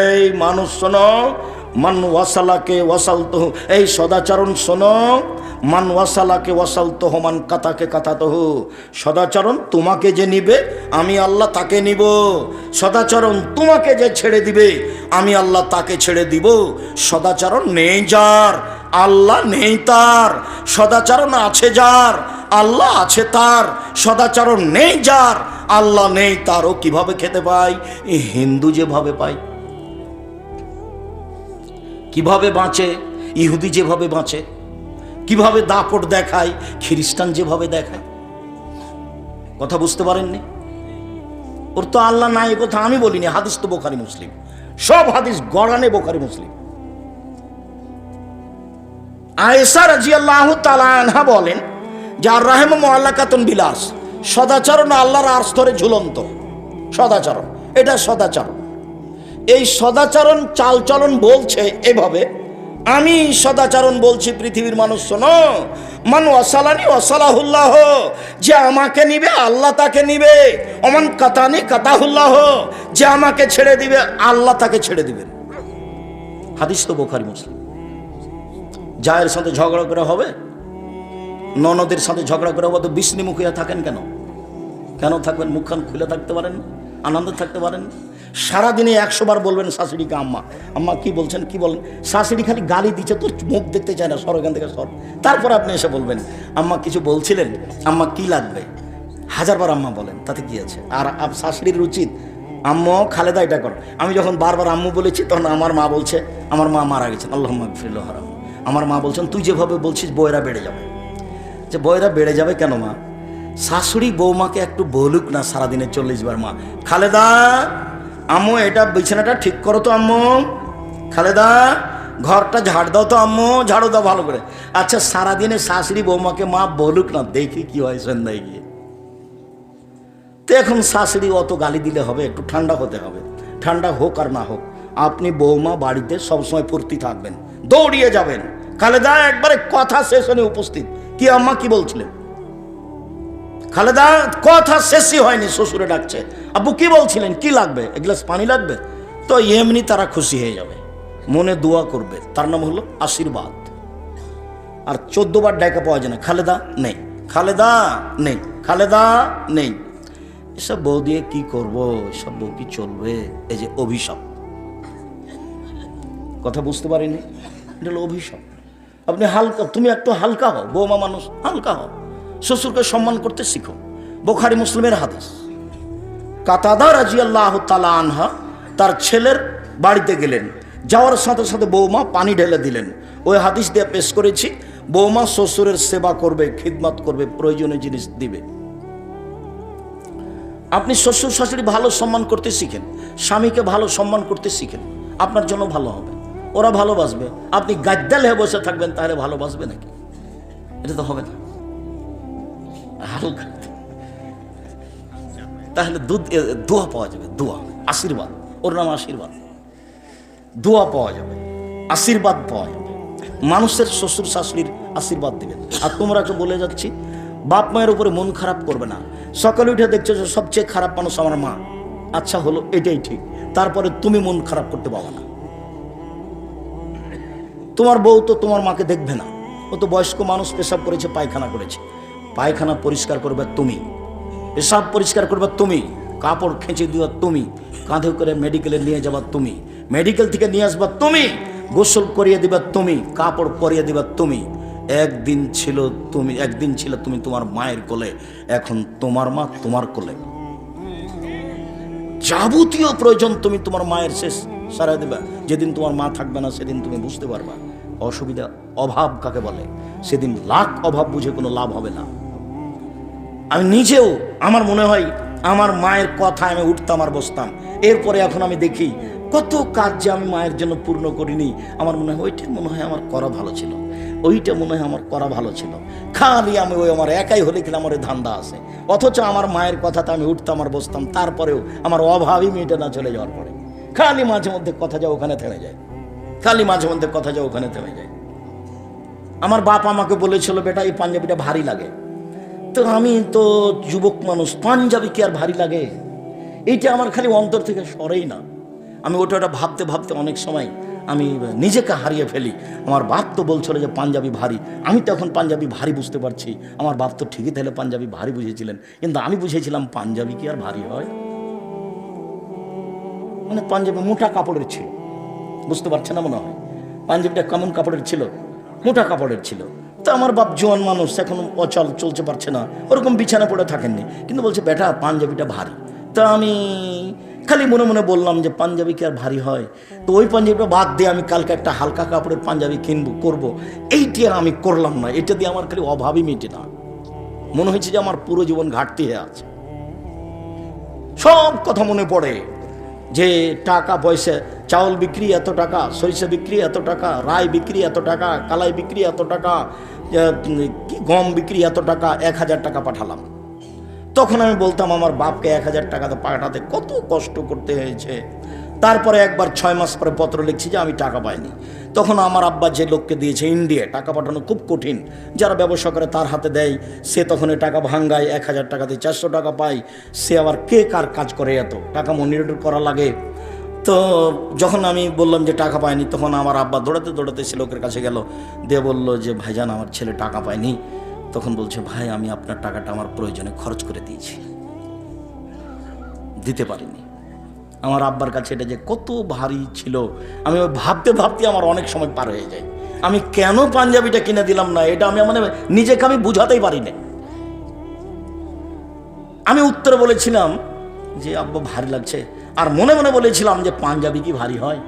এই মানুষ শোনো, মান ওয়াসালাকে ওয়াসালতুহু, এই সদাচরণ শোনো, মান ওয়াসালাকে ওয়াসালতুহু মান কাতাকে কাতাতুহু। সদাচরণ তোমাকে যে নিবে আমি আল্লাহ তাকে নিব, সদাচরণ তোমাকে যে ছেড়ে দিবে আমি আল্লাহ তাকে ছেড়ে দিব। সদাচরণ নেই যার, আল্লাহ নেই তার। সদাচরণ আছে যার, আল্লাহ আছে তার। সদাচরণ নেই যার, আল্লাহ নেই তার। ও কিভাবে খেতে পায়? হিন্দু যেভাবে পায়। কিভাবে বাঁচে? ইহুদি যেভাবে বাঁচে। কিভাবে দাপট দেখায়? খ্রিস্টান যেভাবে দেখায়। কথা বুঝতে পারেননি? ওর তো আল্লাহ নাই, এ কথা আমি বলিনি, হাদিস তো বুখারী মুসলিম, সব হাদিস গড়ানে বুখারী মুসলিম। আয়েশা রাদিয়াল্লাহু তাআলা আনহা বলেন যে আর রাহিমু মুআল্লাকাতুন বিলাস, সদাচরণ আল্লাহর আরশ ধরে ঝুলন্ত। সদাচরণ, এটা সদাচরণ। এই সদাচরণ চালচলন বলছে এভাবে, আমি সদাচরণ বলছি পৃথিবীর মানুষ শোনো, মান ওয়াসালানি ওয়াসালাহুল্লাহ, যে আমাকে নিবে আল্লাহ তাকে নিবে। অমান কাতানি কাতাহুল্লাহ, যে আমাকে ছেড়ে দিবে আল্লাহ তাকে ছেড়ে দিবেন। হাদিস তো বুখারী মুসলিম। জায়ের সাথে ঝগড়া করে হবে, ননদের সাথে ঝগড়া করে হবে, তো বিষ্ণুমুখ হয়ে থাকেন কেন? কেন থাকবেন? মুখখান খুলে থাকতে পারেন? আনন্দে থাকতে পারেন? সারাদিনে 100 বার বলবেন শাশুড়িকে আম্মা, আম্মা কি বলছেন, কি বলেন? শাশুড়ি খালি গালি দিচ্ছে, তোর মুখ দেখতে চায় না, সর এখান থেকে সর। তারপর আপনি এসে বলবেন আম্মা কিছু বলছিলেন, আম্মা কি লাগবে? 1000 বার আম্মা বলেন, তাতে কি আছে? আর শাশুড়ির উচিত আম্মু খালেদা এটা কর। আমি যখন বারবার আম্মু বলেছি তখন আমার মা বলছে, আমার মা মারা গেছেন, আল্লাহুম্মা গফির হারাম, আমার মা বলছেন তুই যেভাবে বলছিস বইয়েরা বেড়ে যাবে। যে বইয়েরা বেড়ে যাবে কেন মা? শাশুড়ি বৌমাকে একটু বলুক না সারাদিনে 40 বার, মা খালেদা আম্মু এটা বিছানাটা ঠিক করো তো, আম্মু খালেদা ঘরটা ঝাড় দাও তো, আম্মু ঝাড়ু দাও ভালো করে। আচ্ছা সারাদিনে শাশুড়ি বৌমাকে মা বলুক না, দেখি কি হয় সন্ধ্যায় গিয়ে। তো এখন শাশুড়ি অত গালি দিলে হবে? একটু ঠান্ডা হতে হবে। ঠান্ডা হোক আর না হোক, আপনি বৌমা বাড়িতে সবসময় ফুর্তি থাকবেন, দৌড়িয়ে যাবেন। খালেদা একবারে কথা শেষ হয়নি উপস্থিত, কি আম্মা কি বলছিলেন? খালেদা কথা শেষই হয়নি, শ্বশুরে ডাকছে, আব্বু কি বলছিলেন, কি লাগবে, এক গ্লাস পানি লাগবে? তো এমনি তারা খুশি হয়ে যাবে, মনে দোয়া করবে, তার নাম হলো আশীর্বাদ। আর 14 বার ডাকা পাওয়া যায় না, খালেদা নেই, খালেদা নেই, খালেদা নেই। এসব বউ দিয়ে কি করবো, এসব বউ কি চলবে? এই যে অভিশাপ, কথা বুঝতে পারিনি, এটা হলো অভিশাপ। আপনি হালকা, তুমি একটু হালকা হও, বৌমা মানুষ, হালকা হও, শ্বশুরকে সম্মান করতে শিখো। বুখারী মুসলিমের হাদিস, কাতাদা রাদিয়াল্লাহু তাআলা আনহা তার ছেলের বাড়িতে গেলেন, যাওয়ার সাথে সাথে বৌমা পানি ঢেলে দিলেন। ওই হাদিস দিয়ে পেশ করেছি, বৌমা শ্বশুরের সেবা করবে, খিদমত করবে, প্রয়োজনীয় জিনিস দিবে। আপনি শ্বশুর শাশুড়ি ভালো সম্মান করতে শিখেন, স্বামীকে ভালো সম্মান করতে শিখেন, আপনার জন্য ভালো হবে, ওরা ভালোবাসবে। আপনি গাদ্দাল হয়ে বসে থাকবেন, তাহলে ভালোবাসবে নাকি? এটা তো হবে না। হালকা, তাহলে দোয়া পাওয়া যাবে, দোয়া, আশীর্বাদ, ওর নাম আশীর্বাদ। দোয়া পাওয়া যাবে, আশীর্বাদ পাওয়া যাবে, মানুষের শ্বশুর শাশুড়ির আশীর্বাদ দিবেন। আর তোমরাকে বলে যাচ্ছি, বাপ মায়ের উপরে মন খারাপ করবে না। সকালে উঠে দেখছো যে সবচেয়ে খারাপ মানুষ আমার মা, আচ্ছা হলো, এটাই ঠিক, তারপরে তুমি মন খারাপ করতে পারবে না। তোমার বউ তো তোমার মাকে দেখবে না, ও তো বয়স্ক মানুষ, পেশাব করেছে, পায়খানা করেছে, পায়খানা পরিষ্কার করবে তুমি, পেশাব পরিষ্কার করবে তুমি, কাপড় খেঁচে দেওয়া তুমি, কাঁধে করে মেডিকেলে নিয়ে যাবা তুমি, মেডিকেল থেকে নিয়ে আসবা তুমি, গোসল করিয়ে দিবা তুমি, কাপড় পরিয়ে দিবা তুমি। একদিন ছিল তুমি তোমার মায়ের কোলে, এখন তোমার মা তোমার কোলে। যাবতীয় প্রয়োজন তুমি তোমার মায়ের শেষ সারাই দেবা। যেদিন তোমার মা থাকবে না সেদিন তুমি বুঝতে পারবা অসুবিধা, অভাব কাকে বলে। সেদিন লাখ অভাব বুঝে কোনো লাভ হবে না। আমি নিজেও, আমার মনে হয় আমার মায়ের কথা আমি উঠতাম আর বসতাম, এরপরে এখন আমি দেখি কত কাজ যে আমি মায়ের জন্য পূর্ণ করিনি। আমার মনে হয় ওইটা মনে হয় আমার করা ভালো ছিল, ওইটা মনে হয় আমার করা ভালো ছিল। খালি আমি ওই আমার একাই হলে কিনা আমার ধান্দা আছে, অথচ আমার মায়ের কথাতে আমি উঠতাম আর বসতাম, তারপরেও আমার অভাবই মেয়েটা না চলে যাওয়ার পরে খালি মাঝে মধ্যে কথা যাও ওখানে থেমে যায়, খালি মাঝে মধ্যে কথা যাও ওখানে থেমে যায়। আমার বাপ আমাকে বলেছিল, বেটা এই পাঞ্জাবিটা ভারী লাগে। তো আমি তো যুবক মানুষ, পাঞ্জাবি কি আর ভারী লাগে? এইটা আমার খালি অন্তর থেকে সরেই না। আমি ওটা ভাবতে ভাবতে অনেক সময় আমি নিজেকে হারিয়ে ফেলি। আমার বাপ তো বলছিল যে পাঞ্জাবি ভারী, আমি তো এখন পাঞ্জাবি ভারী বুঝতে পারছি। আমার বাপ তো ঠিকই তাহলে পাঞ্জাবি ভারী বুঝেছিলেন, কিন্তু আমি বুঝেছিলাম পাঞ্জাবি কি আর ভারী হয়? মানে পাঞ্জাবি মোটা কাপড়ের ছিল, বুঝতে পারছে না মনে হয়। পাঞ্জাবিটা কেমন কাপড়ের ছিল? মোটা কাপড়ের ছিল। তো আমার বাপ জোয়ান মানুষ, এখন অচল, চলতে পারছে না, ওরকম বিছানা পড়ে থাকেননি, কিন্তু বলছে বেটা পাঞ্জাবিটা ভারী। তা আমি খালি মনে মনে বললাম যে পাঞ্জাবি কি আর ভারী হয়? তো ওই পাঞ্জাবিটা বাদ দিয়ে আমি কালকে একটা হালকা কাপড়ের পাঞ্জাবি কিনবো, করবো, এইটি আর আমি করলাম না। এটা দিয়ে আমার খালি অভাবই মেটে না, মনে হয়েছে যে আমার পুরো জীবন ঘাটতি হয়ে আছে। সব কথা মনে পড়ে যে টাকা পয়সা, চাউল বিক্রি এত টাকা, সরিষা বিক্রি এত টাকা, রায় বিক্রি এত টাকা, কালাই বিক্রি এত টাকা, গম বিক্রি এত টাকা, 1000 টাকা পাঠালাম। তখন আমি বলতাম আমার বাপকে 1000 টাকা পাঠাতে কত কষ্ট করতে হয়েছে। তারপরে একবার 6 মাস পরে পত্র লিখছি যে আমি টাকা পাইনি। তখন আমার আব্বা যে লোককে দিয়েছে ইন্ডিয়া, টাকা পাঠানো খুব কঠিন, যারা ব্যবসা করে তার হাতে দেয়, সে তখন টাকা ভাঙ্গায়, 1000 টাকা দিয়ে 400 টাকা পায়। সে আবার কে কার কাজ করে, এত টাকা মনিটর করা লাগে। তো যখন আমি বললাম যে টাকা পাইনি, তখন আমার আব্বা দৌড়াতে দৌড়াতে সে লোকের কাছে গেল, দিয়ে বললো যে ভাইজান আমার ছেলে টাকা পায়নি। তখন বলছে ভাই আমি আপনার টাকাটা আমার প্রয়োজনে খরচ করে দিয়েছি। দিতে পারিনি। আমার আব্বার কাছে এটা যে কত ভারী ছিল, আমি ভাবতে ভাবতে আমার অনেক সময় পার হয়ে যায়। আমি কেন পাঞ্জাবিটা কিনে দিলাম না, এটা আমি মানে নিজেকে আমি বুঝাতেই পারি না। আমি উত্তরে বলেছিলাম যে আব্বা ভারী লাগছে, আর মনে মনে বলেছিলাম যে পাঞ্জাবি কি ভারী হয়।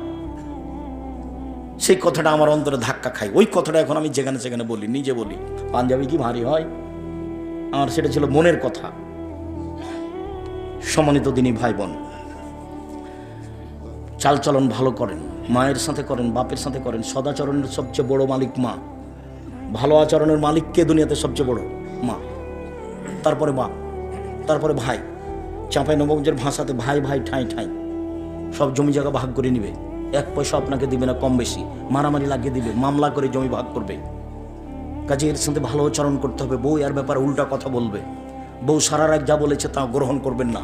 সেই কথাটা আমার অন্তরে ধাক্কা খায়। ওই কথাটা এখন আমি যেখানে সেখানে বলি, নিজে বলি, পাঞ্জাবি কি ভারী হয়। আমার সেটা ছিল মনের কথা। সম্মানিত দিনী ভাই বোন, চালচলন ভালো করেন, মায়ের সাথে করেন, বাপের সাথে করেন। সদাচরণের সবচেয়ে বড় মালিক মা। ভালো আচরণের মালিক কে দুনিয়াতে সবচেয়ে বড়? মা, তারপরে বাপ, তারপরে ভাই। চাঁপাইনবাবগঞ্জের ভাষাতে ভাই ভাই ঠাঁই ঠাঁই। সব জমি জায়গা ভাগ করে নিবে, 1 পয়সা আপনাকে দিবে না, কম বেশি মারামারি লাগিয়ে দিবে, মামলা করে জমি ভাগ করবে। কাজে এর সাথে ভালো আচরণ করতে হবে। বউ এর ব্যাপারে উল্টা কথা বলবে, বউ সারা রাত যা বলেছে তা গ্রহণ করবেন না,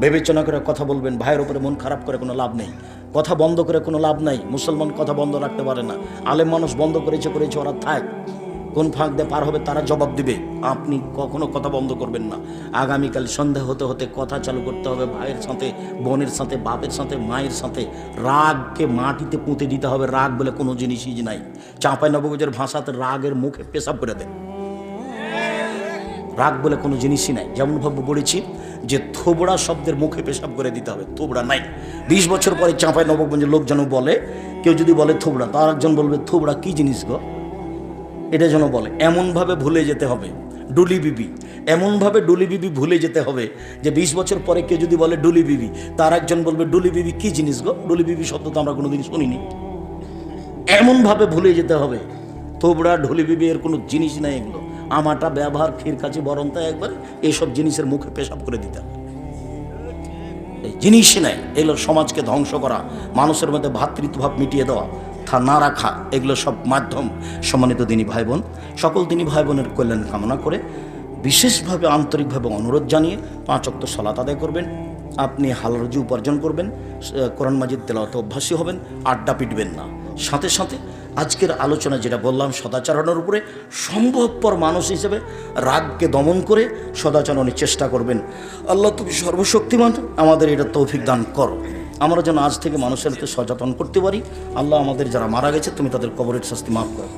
বিবেচনা করে কথা বলবেন। ভাইয়ের উপরে মন খারাপ করে কোনো লাভ নেই, কথা বন্ধ করে কোনো লাভ নাই। মুসলমান কথা বন্ধ রাখতে পারে না, আলেম মানুষ বন্ধ করেছে, ওরা থাক, কোন ফাঁক দিয়ে পার হবে তারা জবাব দিবে। আপনি কখনো কথা বন্ধ করবেন না। আগামীকাল সন্ধ্যা হতে হতে কথা চালু করতে হবে, ভাইয়ের সাথে, বোনের সাথে, বাপের সাথে, মায়ের সাথে। রাগকে মাটিতে পুঁতে দিতে হবে। রাগ বলে কোনো জিনিসই নাই। চাঁপাইনবাবগঞ্জের ভাষাতে রাগের মুখে পেশাব করে দেন। রাগ বলে কোনো জিনিসই নাই। যেমন ভাবে বলেছি যে থোবড়া শব্দের মুখে পেশাব করে দিতে হবে, থোবড়া নাই। 20 বছর পরে চাঁপাইনবাবগঞ্জের লোক যেন বলে, কেউ যদি বলে থোবড়া, তার একজন বলবে থোবড়া কি জিনিস গো, এটা যেন বলে। এমনভাবে ভুলে যেতে হবে ডুলি বিবি, এমনভাবে ডুলি বিবি ভুলে যেতে হবে যে 20 বছর পরে কেউ যদি বলে ডুলি বিবি, তার একজন বলবে ডুলি বিবি কি জিনিস গো, ডুলি বিবি শব্দ তো আমরা কোনোদিন শুনিনি। এমনভাবে ভুলে যেতে হবে। থোবড়া, ঢুলি বিবি এর কোনো জিনিস নাই এগুলো। আমাটা ব্যবহার, ক্ষীর কাছে বরণতা একবার এইসব জিনিসের মুখে পেশাব করে দিতে হবে। এই জিনিসই নাই। এগুলো সমাজকে ধ্বংস করা, মানুষের মধ্যে ভ্রাতৃত্বভাব মিটিয়ে দেওয়া, তা না রাখা, এগুলো সব মাধ্যম। সম্মানিত দিনী ভাই বোন, সকল দিনী ভাই বোনের কল্যাণ কামনা করে বিশেষভাবে আন্তরিকভাবে অনুরোধ জানিয়ে 5 ওয়াক্ত সালাত আদায় করবেন। আপনি হালাল রুজি উপার্জন করবেন, কোরআন মাজিদ তেলাওয়াতে অভ্যাসী হবেন, আড্ডা পিটবেন না। সাথে সাথে আজকের আলোচনা যেটা বললাম সদাচরণের উপরে, সম্ভবপর মানুষ হিসেবে রাগকে দমন করে সদাচরণের চেষ্টা করবেন। আল্লাহ তুমি সর্বশক্তিমান, আমাদের এটা তৌফিক দান করো। আমরা যেন আজ থেকে মানুষের সাথে সচেতন করতে পারি। আল্লাহ আমাদের যারা মারা গেছে তুমি তাদের কবরের শাস্তি মাফ করো।